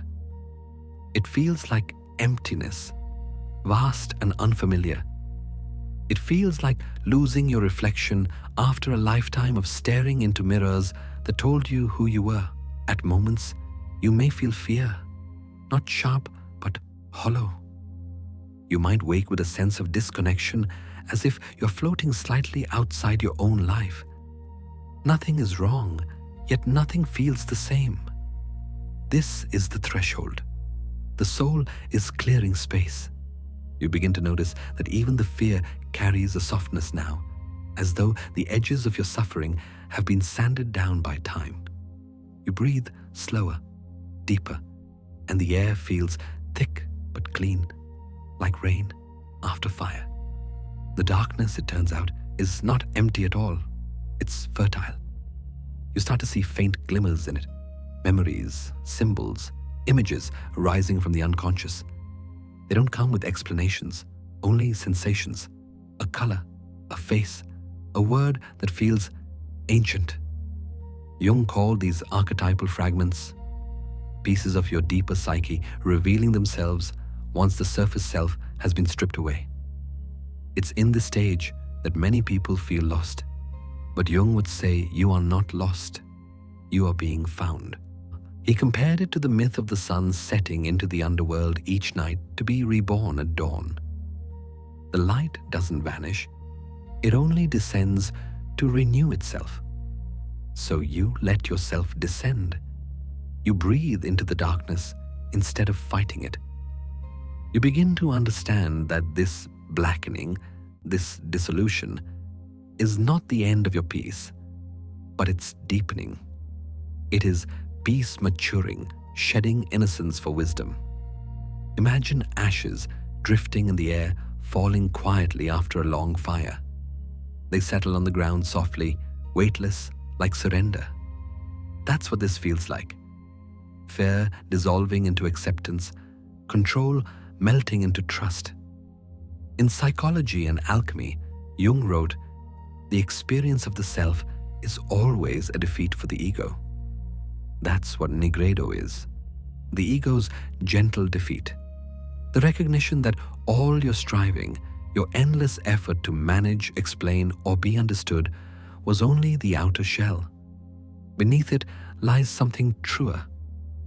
S1: It feels like emptiness, vast and unfamiliar. It feels like losing your reflection after a lifetime of staring into mirrors that told you who you were. At moments, you may feel fear, not sharp, but hollow. You might wake with a sense of disconnection, as if you're floating slightly outside your own life. Nothing is wrong, yet nothing feels the same. This is the threshold. The soul is clearing space. You begin to notice that even the fear carries a softness now, as though the edges of your suffering have been sanded down by time. You breathe slower, deeper, and the air feels thick but clean, like rain after fire. The darkness, it turns out, is not empty at all. It's fertile. You start to see faint glimmers in it, memories, symbols, images arising from the unconscious. They don't come with explanations, only sensations, a color, a face, a word that feels ancient. Jung called these archetypal fragments pieces of your deeper psyche revealing themselves once the surface self has been stripped away. It's in this stage that many people feel lost. But Jung would say, you are not lost, you are being found. He compared it to the myth of the sun setting into the underworld each night to be reborn at dawn. The light doesn't vanish, it only descends to renew itself. So you let yourself descend. You breathe into the darkness instead of fighting it. You begin to understand that this blackening, this dissolution, is not the end of your peace, but it's deepening. It is peace maturing, shedding innocence for wisdom. Imagine ashes drifting in the air, falling quietly after a long fire. They settle on the ground softly, weightless, like surrender. That's what this feels like. Fear dissolving into acceptance, control melting into trust. In Psychology and Alchemy, Jung wrote, "The experience of the self is always a defeat for the ego." That's what Nigredo is. The ego's gentle defeat. The recognition that all your striving, your endless effort to manage, explain, or be understood was only the outer shell. Beneath it lies something truer,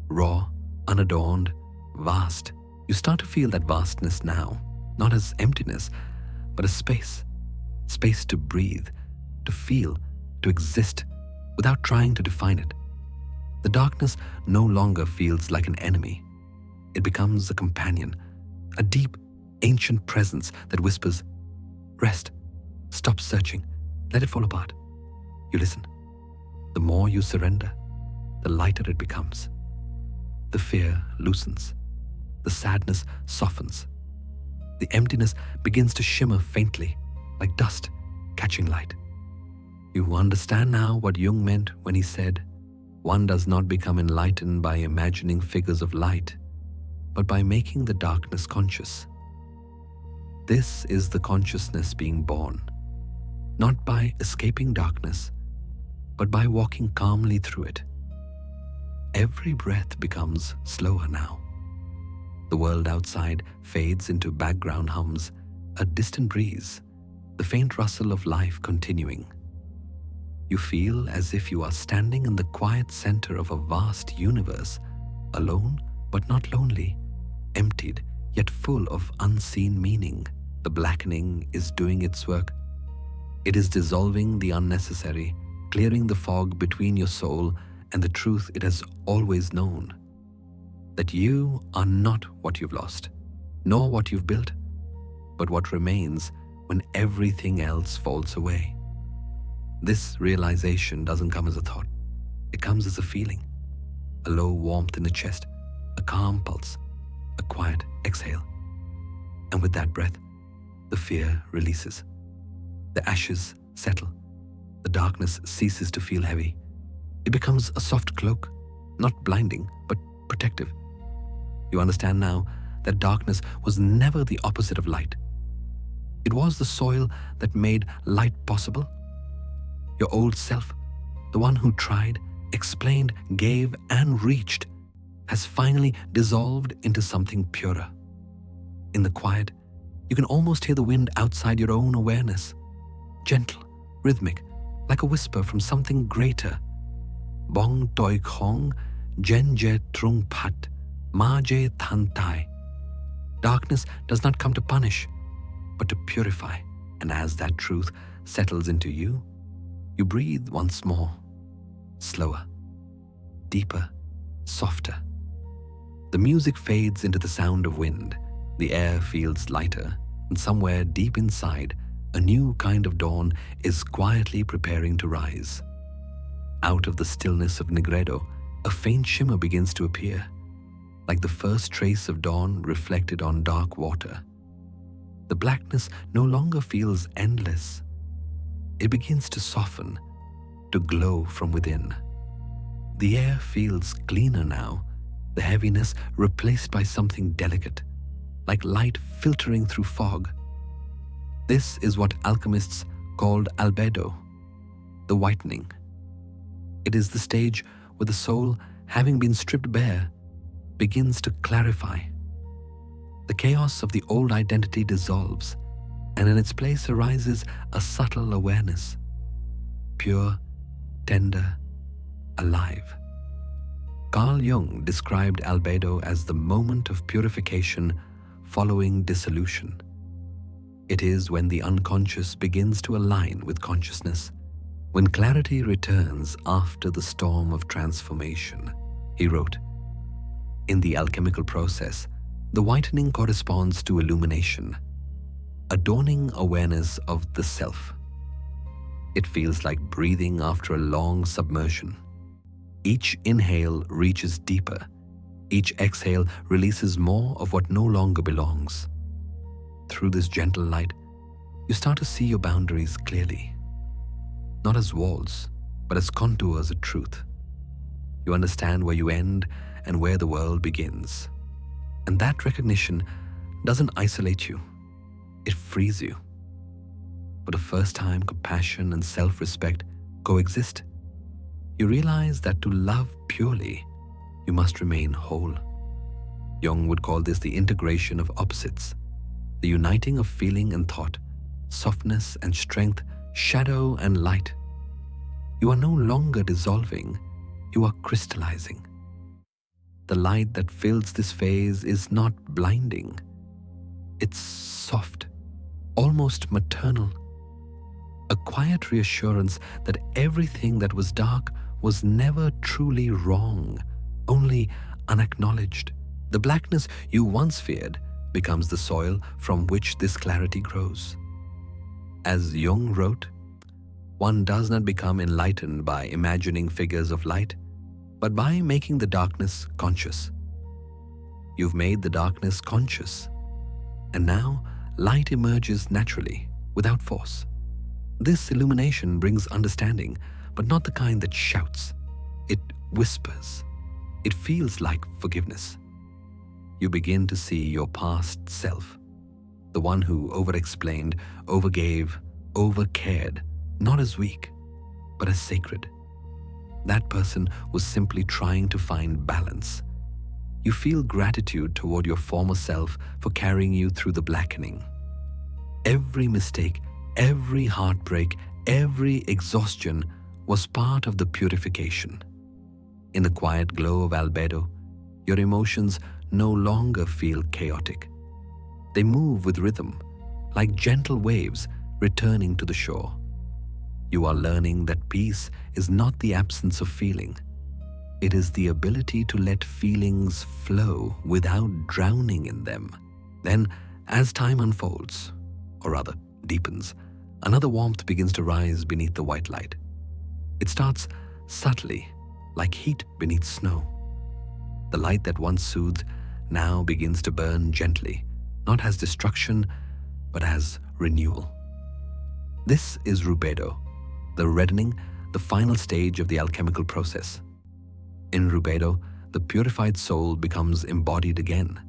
S1: raw, unadorned, vast. You start to feel that vastness now, not as emptiness, but as space. Space to breathe, to feel, to exist, without trying to define it. The darkness no longer feels like an enemy. It becomes a companion, a deep, ancient presence that whispers, "Rest, stop searching, let it fall apart." You listen. The more you surrender, the lighter it becomes. The fear loosens. The sadness softens. The emptiness begins to shimmer faintly, like dust catching light. You understand now what Jung meant when he said, "One does not become enlightened by imagining figures of light, but by making the darkness conscious." This is the consciousness being born, not by escaping darkness, but by walking calmly through it. Every breath becomes slower now. The world outside fades into background hums, a distant breeze, the faint rustle of life continuing. You feel as if you are standing in the quiet center of a vast universe, alone but not lonely, emptied yet full of unseen meaning. The blackening is doing its work. It is dissolving the unnecessary, clearing the fog between your soul and the truth it has always known. That you are not what you've lost, nor what you've built, but what remains when everything else falls away. This realization doesn't come as a thought. It comes as a feeling, a low warmth in the chest, a calm pulse, a quiet exhale. And with that breath, the fear releases. The ashes settle. The darkness ceases to feel heavy. It becomes a soft cloak, not blinding, but protective. You understand now that darkness was never the opposite of light. It was the soil that made light possible. Your old self, the one who tried, explained, gave, and reached, has finally dissolved into something purer. In the quiet, you can almost hear the wind outside your own awareness, gentle, rhythmic, like a whisper from something greater. Bong toi khong, jen je trung pat, ma je tan tai. Darkness does not come to punish, but to purify. And as that truth settles into you, you breathe once more, slower, deeper, softer. The music fades into the sound of wind. The air feels lighter, and somewhere deep inside, a new kind of dawn is quietly preparing to rise. Out of the stillness of Negredo, a faint shimmer begins to appear, like the first trace of dawn reflected on dark water. The blackness no longer feels endless. It begins to soften, to glow from within. The air feels cleaner now, the heaviness replaced by something delicate, like light filtering through fog. This is what alchemists called albedo, the whitening. It is the stage where the soul, having been stripped bare, begins to clarify. The chaos of the old identity dissolves, and in its place arises a subtle awareness, pure, tender, alive. Carl Jung described albedo as the moment of purification following dissolution. It is when the unconscious begins to align with consciousness, when clarity returns after the storm of transformation. He wrote, "In the alchemical process, the whitening corresponds to illumination, a dawning awareness of the self. It feels like breathing after a long submersion. Each inhale reaches deeper. Each exhale releases more of what no longer belongs. Through this gentle light, you start to see your boundaries clearly, not as walls, but as contours of truth. You understand where you end and where the world begins. And that recognition doesn't isolate you, it frees you. For the first time, compassion and self-respect coexist. You realize that to love purely, you must remain whole. Jung would call this the integration of opposites, the uniting of feeling and thought, softness and strength, shadow and light. You are no longer dissolving, you are crystallizing. The light that fills this phase is not blinding. It's soft, almost maternal. A quiet reassurance that everything that was dark was never truly wrong, only unacknowledged. The blackness you once feared becomes the soil from which this clarity grows. As Jung wrote, one does not become enlightened by imagining figures of light, but by making the darkness conscious. You've made the darkness conscious, and now light emerges naturally, without force. This illumination brings understanding, but not the kind that shouts. It whispers. It feels like forgiveness. You begin to see your past self, the one who over-explained, overgave, over-cared, not as weak, but as sacred. That person was simply trying to find balance. You feel gratitude toward your former self for carrying you through the blackening. Every mistake, every heartbreak, every exhaustion was part of the purification. In the quiet glow of albedo, your emotions no longer feel chaotic. They move with rhythm, like gentle waves returning to the shore. You are learning that peace is not the absence of feeling. It is the ability to let feelings flow without drowning in them. Then, as time unfolds, or rather deepens, another warmth begins to rise beneath the white light. It starts subtly, like heat beneath snow. The light that once soothed now begins to burn gently, not as destruction, but as renewal. This is rubedo, the reddening, the final stage of the alchemical process. In rubedo, the purified soul becomes embodied again.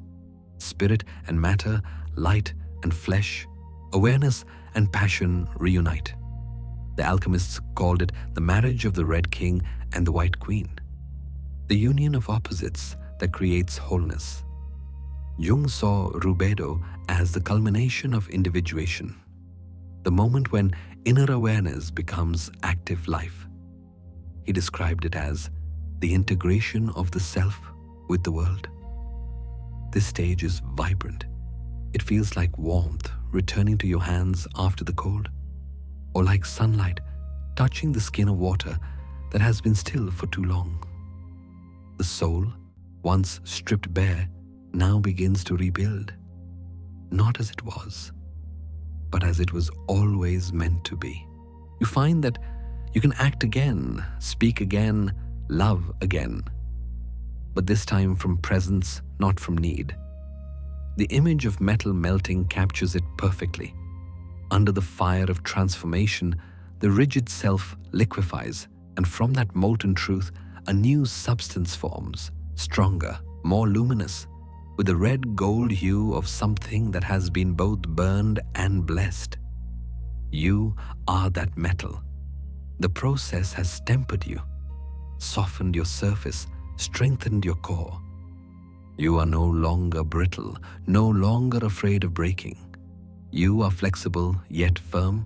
S1: Spirit and matter, light and flesh, awareness and passion reunite. The alchemists called it the marriage of the Red King and the White Queen, the union of opposites that creates wholeness. Jung saw rubedo as the culmination of individuation, the moment when inner awareness becomes active life. He described it as the integration of the self with the world. This stage is vibrant. It feels like warmth returning to your hands after the cold, or like sunlight touching the skin of water that has been still for too long. The soul, once stripped bare, now begins to rebuild, not as it was, but as it was always meant to be. You find that you can act again, speak again, love again, but this time from presence, not from need. The image of metal melting captures it perfectly. Under the fire of transformation, the rigid self liquefies, and from that molten truth, a new substance forms, stronger, more luminous, with the red-gold hue of something that has been both burned and blessed. You are that metal. The process has tempered you, softened your surface, strengthened your core. You are no longer brittle, no longer afraid of breaking. You are flexible yet firm,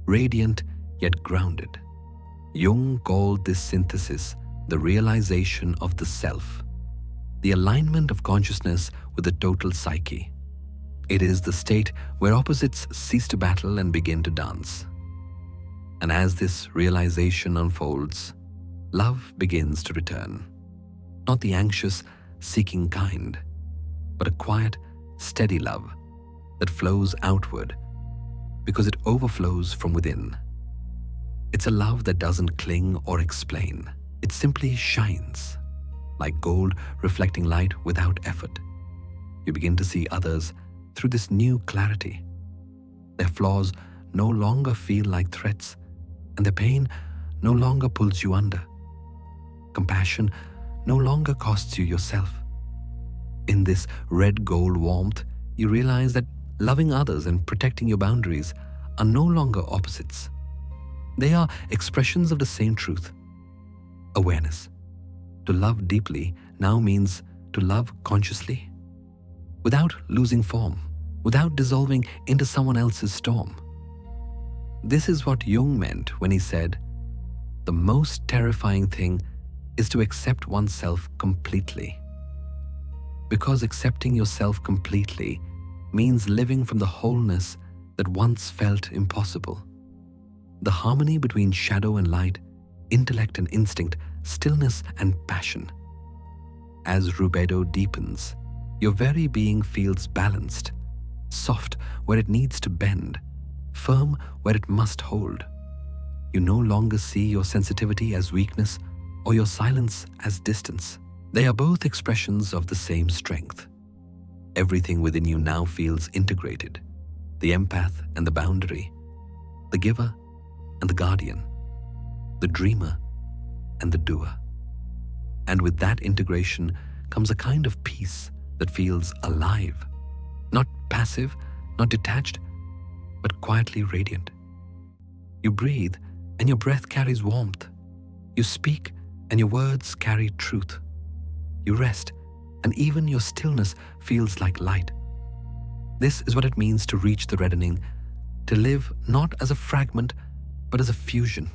S1: radiant yet grounded. Jung called this synthesis the realization of the self, the alignment of consciousness with the total psyche. It is the state where opposites cease to battle and begin to dance. And as this realization unfolds, love begins to return. Not the anxious, seeking kind, but a quiet, steady love that flows outward because it overflows from within. It's a love that doesn't cling or explain. It simply shines, like gold reflecting light without effort. You begin to see others through this new clarity. Their flaws no longer feel like threats, and their pain no longer pulls you under. Compassion no longer costs you yourself. In this red gold warmth, you realize that loving others and protecting your boundaries are no longer opposites. They are expressions of the same truth. Awareness. To love deeply now means to love consciously, without losing form, without dissolving into someone else's storm. This is what Jung meant when he said, "The most terrifying thing is to accept oneself completely." Because accepting yourself completely means living from the wholeness that once felt impossible. The harmony between shadow and light, intellect and instinct, stillness and passion. As rubedo deepens, your very being feels balanced, soft where it needs to bend, firm where it must hold. You no longer see your sensitivity as weakness or your silence as distance. They are both expressions of the same strength. Everything within you now feels integrated. The empath and the boundary, the giver and the guardian, the dreamer and the doer. And with that integration comes a kind of peace that feels alive, not passive, not detached, but quietly radiant. You breathe and your breath carries warmth. You speak and your words carry truth. You rest and even your stillness feels like light. This is what it means to reach the reddening, to live not as a fragment, but as a fusion.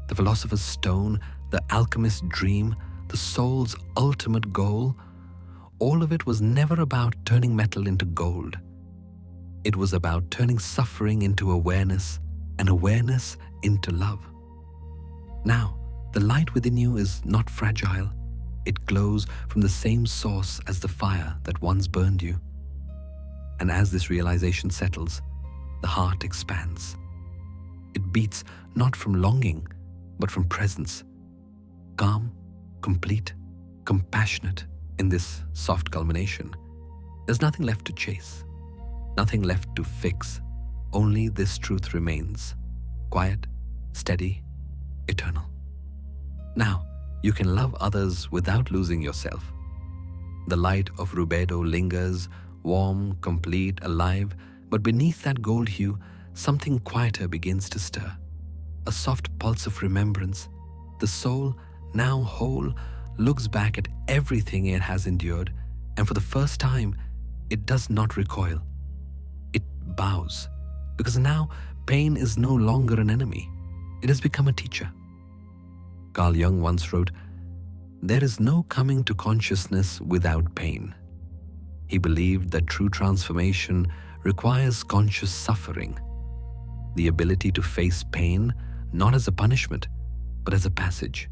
S1: The philosopher's stone, the alchemist's dream, the soul's ultimate goal, all of it was never about turning metal into gold. It was about turning suffering into awareness and awareness into love. Now, the light within you is not fragile. It glows from the same source as the fire that once burned you. And as this realization settles, the heart expands. It beats not from longing, but from presence. Calm, complete, compassionate in this soft culmination. There's nothing left to chase, nothing left to fix. Only this truth remains, quiet, steady, eternal. Now, You can love others without losing yourself. The light of rubedo lingers, warm, complete, alive, but beneath that gold hue, something quieter begins to stir. A soft pulse of remembrance. The soul, now whole, looks back at everything it has endured, and for the first time, it does not recoil. It bows, because now pain is no longer an enemy. It has become a teacher. Carl Jung once wrote, "There is no coming to consciousness without pain." He believed that true transformation requires conscious suffering, the ability to face pain not as a punishment, but as a passage.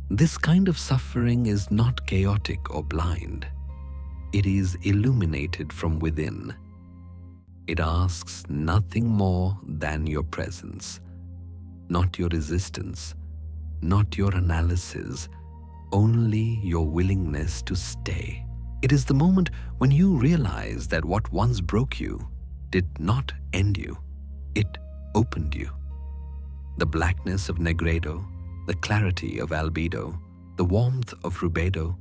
S1: This kind of suffering is not chaotic or blind. It is illuminated from within. It asks nothing more than your presence, not your resistance, not your analysis, only your willingness to stay. It is the moment when you realize that what once broke you did not end you. It opened you. The blackness of negredo, the clarity of albedo, the warmth of rubedo,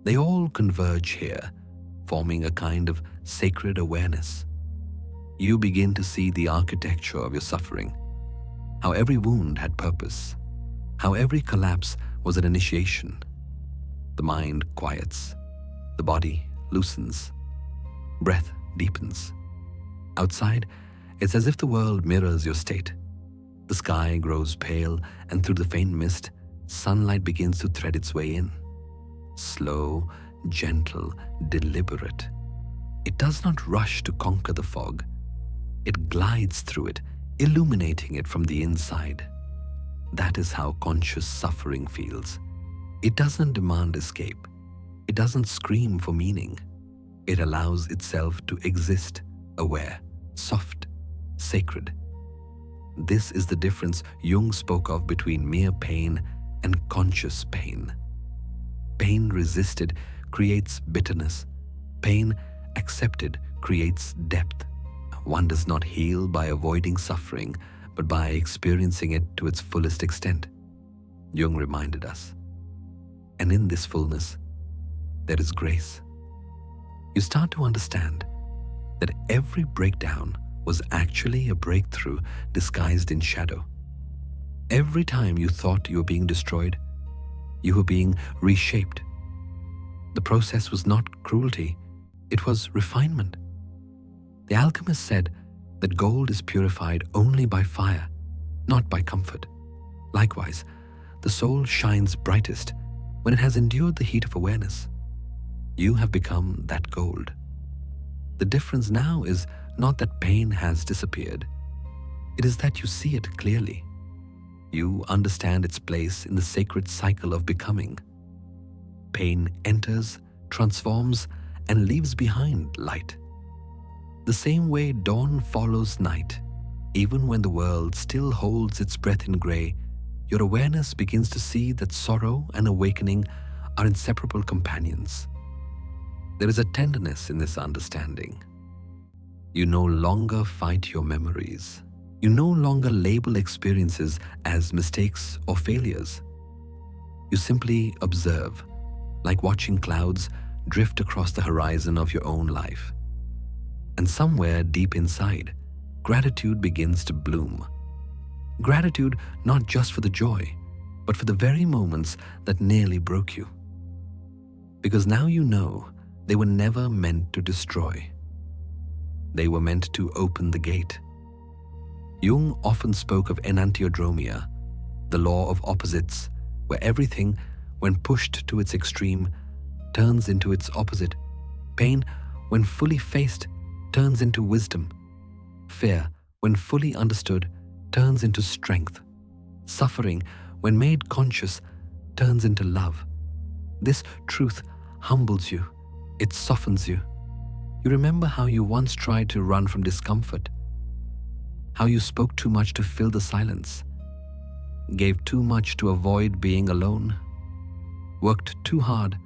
S1: they all converge here, forming a kind of sacred awareness. You begin to see the architecture of your suffering, how every wound had purpose, how every collapse was an initiation. The mind quiets, the body loosens, breath deepens. Outside, it's as if the world mirrors your state. The sky grows pale, and through the faint mist, sunlight begins to thread its way in. Slow, gentle, deliberate. It does not rush to conquer the fog. It glides through it, illuminating it from the inside. That is how conscious suffering feels. It doesn't demand escape. It doesn't scream for meaning. It allows itself to exist, aware, soft, sacred. This is the difference Jung spoke of between mere pain and conscious pain. Pain resisted creates bitterness. Pain accepted creates depth. One does not heal by avoiding suffering, but by experiencing it to its fullest extent, Jung reminded us. And in this fullness, there is grace. You start to understand that every breakdown was actually a breakthrough disguised in shadow. Every time you thought you were being destroyed, you were being reshaped. The process was not cruelty, it was refinement. The alchemist said that gold is purified only by fire, not by comfort. Likewise, the soul shines brightest when it has endured the heat of awareness. You have become that gold. The difference now is not that pain has disappeared. It is that you see it clearly. You understand its place in the sacred cycle of becoming. Pain enters, transforms, and leaves behind light. The same way dawn follows night, even when the world still holds its breath in grey, your awareness begins to see that sorrow and awakening are inseparable companions. There is a tenderness in this understanding. You no longer fight your memories. You no longer label experiences as mistakes or failures. You simply observe, like watching clouds drift across the horizon of your own life. And somewhere deep inside, gratitude begins to bloom. Gratitude not just for the joy, but for the very moments that nearly broke you. Because now you know they were never meant to destroy. They were meant to open the gate. Jung often spoke of enantiodromia, the law of opposites, where everything, when pushed to its extreme, turns into its opposite. Pain, when fully faced, turns into wisdom. Fear, when fully understood, turns into strength. Suffering, when made conscious, turns into love. This truth humbles you. It softens you. You remember how you once tried to run from discomfort, how you spoke too much to fill the silence, gave too much to avoid being alone, worked too hard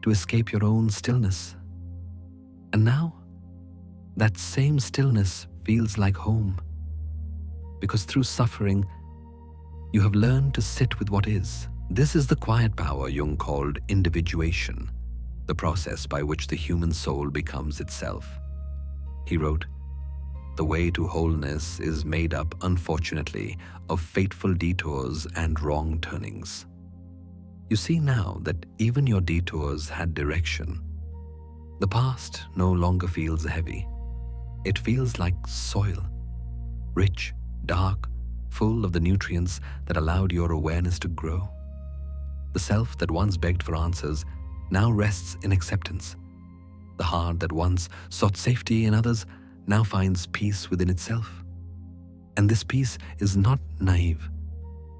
S1: to escape your own stillness. And now, that same stillness feels like home, because through suffering, you have learned to sit with what is, This is the quiet power Jung called individuation, the process by which the human soul becomes itself. He wrote, "The way to wholeness is made up, unfortunately, of fateful detours and wrong turnings." You see now that even your detours had direction. The past no longer feels heavy. It feels like soil, rich, dark, full of the nutrients that allowed your awareness to grow. The self that once begged for answers now rests in acceptance. The heart that once sought safety in others now finds peace within itself. And this peace is not naive.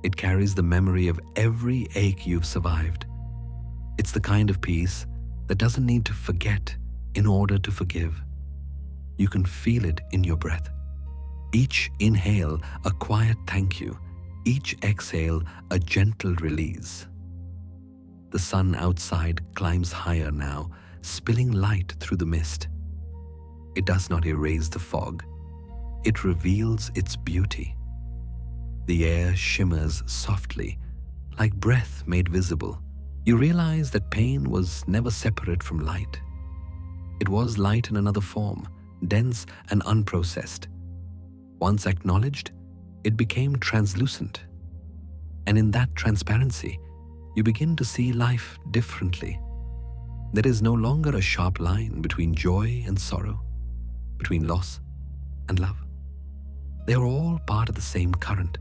S1: It carries the memory of every ache you've survived. It's the kind of peace that doesn't need to forget in order to forgive. You can feel it in your breath. Each inhale, a quiet thank you. Each exhale, a gentle release. The sun outside climbs higher now, spilling light through the mist. It does not erase the fog. It reveals its beauty. The air shimmers softly, like breath made visible. You realize that pain was never separate from light. It was light in another form, dense and unprocessed. Once acknowledged, it became translucent. And in that transparency, you begin to see life differently. There is no longer a sharp line between joy and sorrow, between loss and love. They are all part of the same current,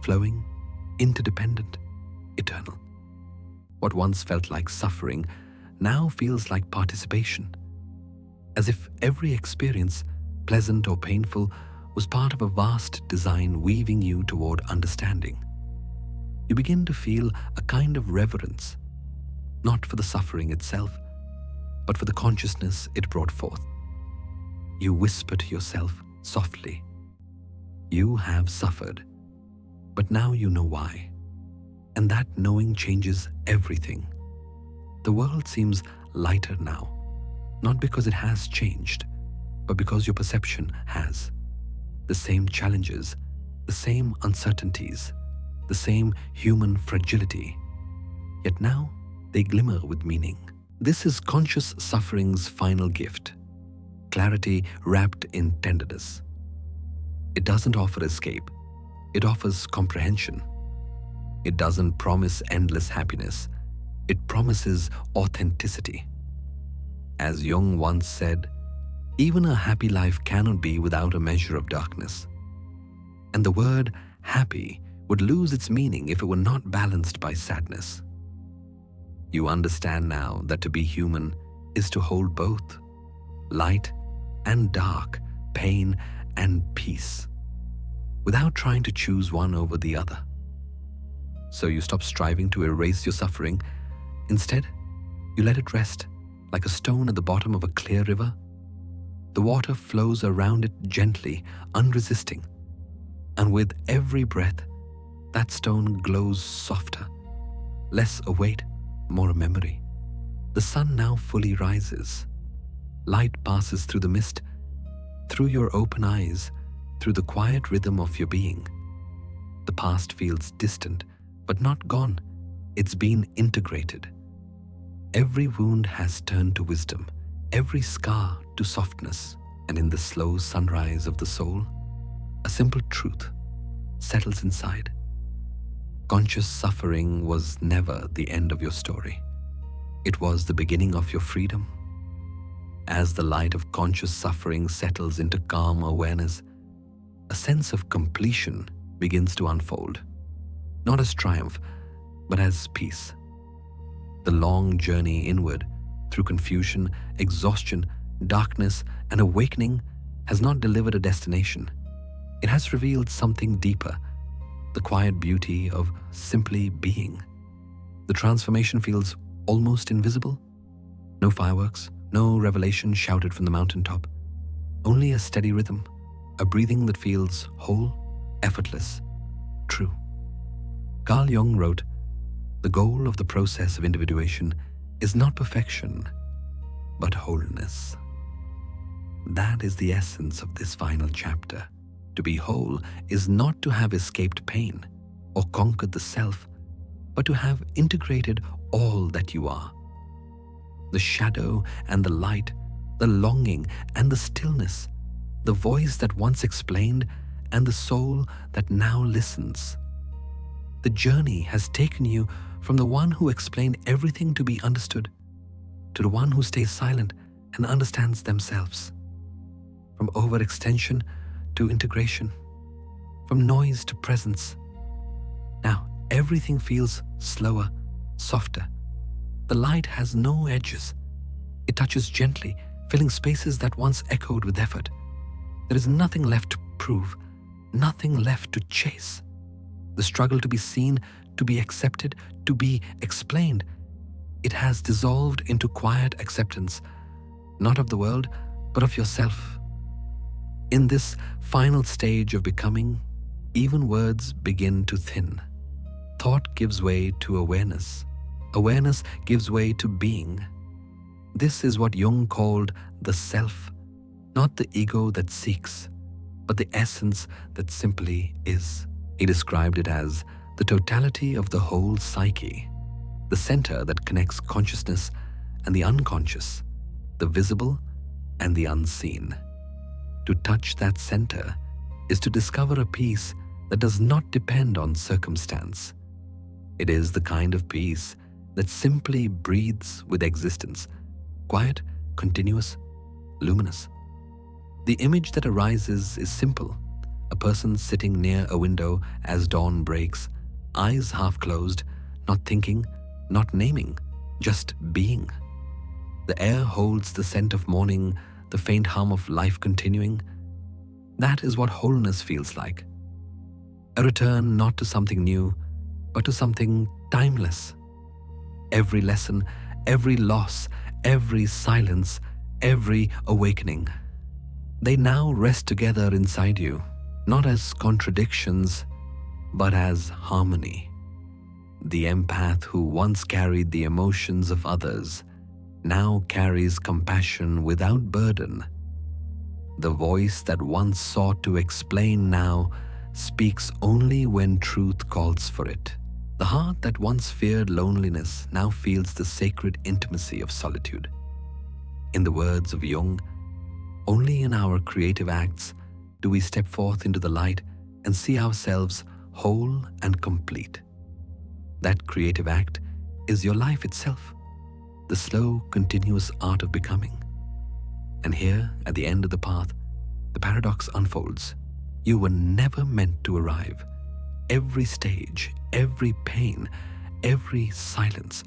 S1: flowing, interdependent, eternal. What once felt like suffering now feels like participation, as if every experience, pleasant or painful, was part of a vast design weaving you toward understanding. You begin to feel a kind of reverence, not for the suffering itself, but for the consciousness it brought forth. You whisper to yourself softly, "You have suffered, but now you know why." And that knowing changes everything. The world seems lighter now, not because it has changed, but because your perception has. The same challenges, the same uncertainties, the same human fragility, yet now they glimmer with meaning. This is conscious suffering's final gift, clarity wrapped in tenderness. It doesn't offer escape, it offers comprehension. It doesn't promise endless happiness, it promises authenticity. As Jung once said, even a happy life cannot be without a measure of darkness. And the word happy would lose its meaning if it were not balanced by sadness. You understand now that to be human is to hold both, light and dark, pain and peace, without trying to choose one over the other. So you stop striving to erase your suffering. Instead, you let it rest like a stone at the bottom of a clear river. The water flows around it gently, unresisting, and with every breath, that stone glows softer, less a weight, more a memory. The sun now fully rises. Light passes through the mist, through your open eyes, through the quiet rhythm of your being. The past feels distant, but not gone. It's been integrated. Every wound has turned to wisdom, every scar to softness, and in the slow sunrise of the soul, a simple truth settles inside. Conscious suffering was never the end of your story. It was the beginning of your freedom. As the light of conscious suffering settles into calm awareness, a sense of completion begins to unfold, not as triumph, but as peace. The long journey inward, through confusion, exhaustion, darkness, and awakening, has not delivered a destination. It has revealed something deeper, the quiet beauty of simply being. The transformation feels almost invisible. No fireworks, no revelation shouted from the mountaintop. Only a steady rhythm, a breathing that feels whole, effortless, true. Carl Jung wrote, "The goal of the process of individuation is not perfection, but wholeness." That is the essence of this final chapter. To be whole is not to have escaped pain or conquered the self, but to have integrated all that you are. The shadow and the light, the longing and the stillness, the voice that once explained and the soul that now listens. The journey has taken you from the one who explained everything to be understood to the one who stays silent and understands themselves. From overextension to integration, from noise to presence. Now everything feels slower, softer. The light has no edges. It touches gently, filling spaces that once echoed with effort. There is nothing left to prove, nothing left to chase. The struggle to be seen, to be accepted, to be explained, it has dissolved into quiet acceptance, not of the world, but of yourself. In this final stage of becoming, even words begin to thin. Thought gives way to awareness. Awareness gives way to being. This is what Jung called the self, not the ego that seeks, but the essence that simply is. He described it as the totality of the whole psyche, the center that connects consciousness and the unconscious, the visible and the unseen. To touch that center is to discover a peace that does not depend on circumstance. It is the kind of peace that simply breathes with existence, quiet, continuous, luminous. The image that arises is simple. A person sitting near a window as dawn breaks, eyes half closed, not thinking, not naming, just being. The air holds the scent of morning, the faint hum of life continuing. That is what wholeness feels like. A return not to something new, but to something timeless. Every lesson, every loss, every silence, every awakening, they now rest together inside you, not as contradictions, but as harmony. The empath who once carried the emotions of others now carries compassion without burden. The voice that once sought to explain now speaks only when truth calls for it. The heart that once feared loneliness now feels the sacred intimacy of solitude. In the words of Jung, only in our creative acts do we step forth into the light and see ourselves whole and complete. That creative act is your life itself, the slow, continuous art of becoming. And here, at the end of the path, the paradox unfolds. You were never meant to arrive. Every stage, every pain, every silence,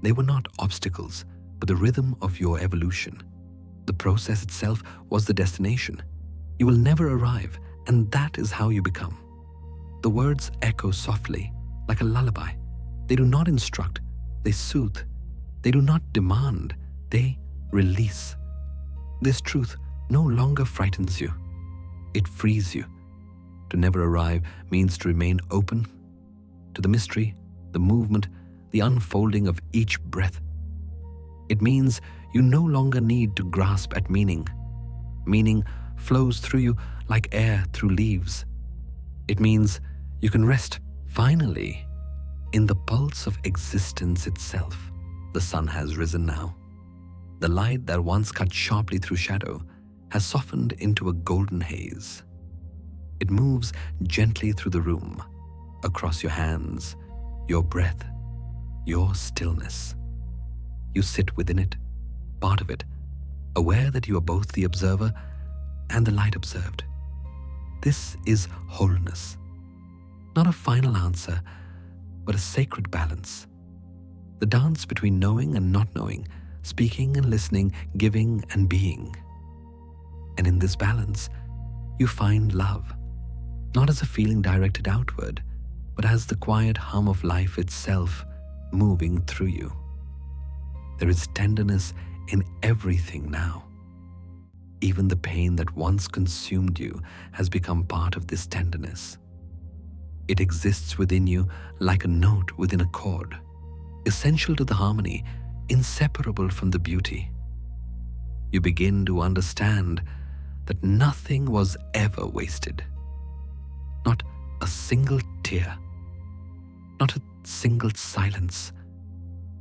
S1: they were not obstacles, but the rhythm of your evolution. The process itself was the destination. You will never arrive, and that is how you become. The words echo softly, like a lullaby. They do not instruct, they soothe. They do not demand, they release. This truth no longer frightens you. It frees you. To never arrive means to remain open to the mystery, the movement, the unfolding of each breath. It means you no longer need to grasp at meaning. Meaning flows through you like air through leaves. It means you can rest, finally, in the pulse of existence itself. The sun has risen now. The light that once cut sharply through shadow has softened into a golden haze. It moves gently through the room, across your hands, your breath, your stillness. You sit within it, part of it, aware that you are both the observer and the light observed. This is wholeness. Not a final answer, but a sacred balance. The dance between knowing and not knowing, speaking and listening, giving and being. And in this balance, you find love, not as a feeling directed outward, but as the quiet hum of life itself moving through you. There is tenderness in everything now. Even the pain that once consumed you has become part of this tenderness. It exists within you like a note within a chord, essential to the harmony, inseparable from the beauty. You begin to understand that nothing was ever wasted. Not a single tear, not a single silence.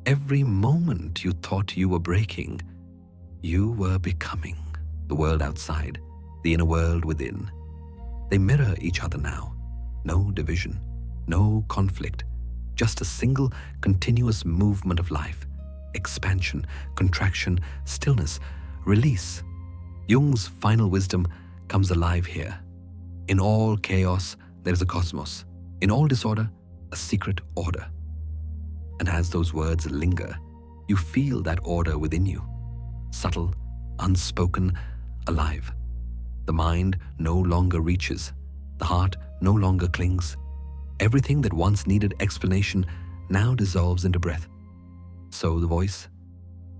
S1: Every moment you thought you were breaking, you were becoming. The world outside, the inner world within. They mirror each other now. No division, no conflict, just a single continuous movement of life. Expansion, contraction, stillness, release. Jung's final wisdom comes alive here. In all chaos, there is a cosmos. In all disorder, a secret order. And as those words linger, you feel that order within you. Subtle, unspoken, alive. The mind no longer reaches. The heart no longer clings. Everything that once needed explanation now dissolves into breath. So the voice,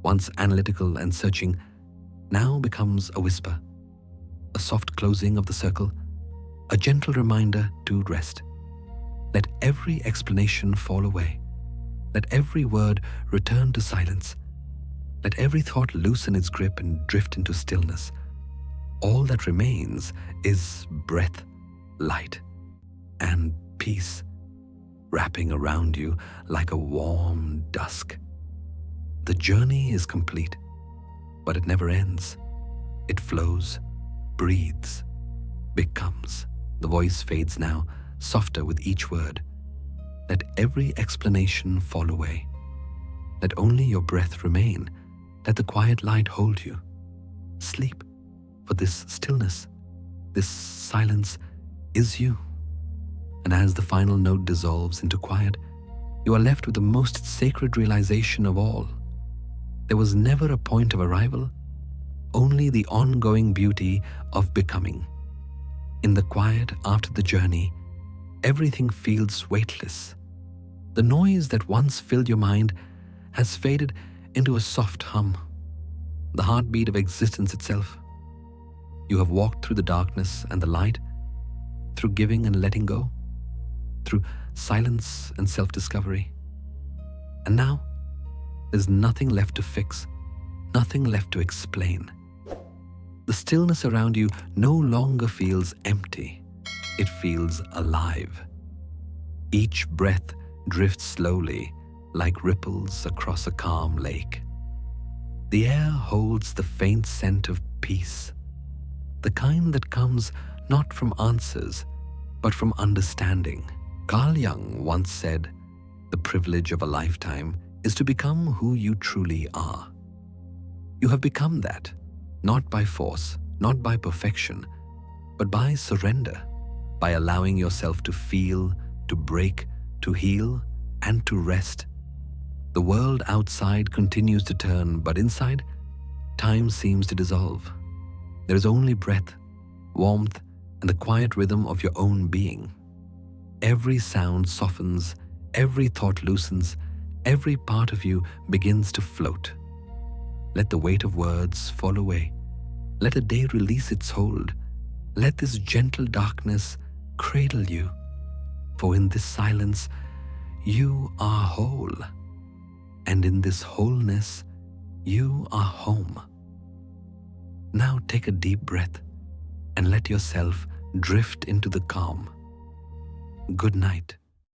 S1: once analytical and searching, now becomes a whisper, a soft closing of the circle, a gentle reminder to rest. Let every explanation fall away. Let every word return to silence. Let every thought loosen its grip and drift into stillness. All that remains is breath, light, and peace, wrapping around you like a warm dusk. The journey is complete, but it never ends. It flows, breathes, becomes. The voice fades now, softer with each word. Let every explanation fall away. Let only your breath remain. Let the quiet light hold you. Sleep, for this stillness, this silence is you. And as the final note dissolves into quiet, you are left with the most sacred realization of all. There was never a point of arrival, only the ongoing beauty of becoming. In the quiet after the journey, everything feels weightless. The noise that once filled your mind has faded into a soft hum, the heartbeat of existence itself. You have walked through the darkness and the light, through giving and letting go, through silence and self-discovery. And now, there's nothing left to fix, nothing left to explain. The stillness around you no longer feels empty. It feels alive. Each breath drifts slowly, like ripples across a calm lake. The air holds the faint scent of peace, the kind that comes not from answers, but from understanding. Carl Jung once said, "The privilege of a lifetime is to become who you truly are." You have become that, not by force, not by perfection, but by surrender, by allowing yourself to feel, to break, to heal, and to rest. The world outside continues to turn, but inside, time seems to dissolve. There is only breath, warmth, and the quiet rhythm of your own being. Every sound softens, every thought loosens, every part of you begins to float. Let the weight of words fall away. Let the day release its hold. Let this gentle darkness cradle you. For in this silence, you are whole. And in this wholeness, you are home. Now take a deep breath and let yourself drift into the calm. Good night.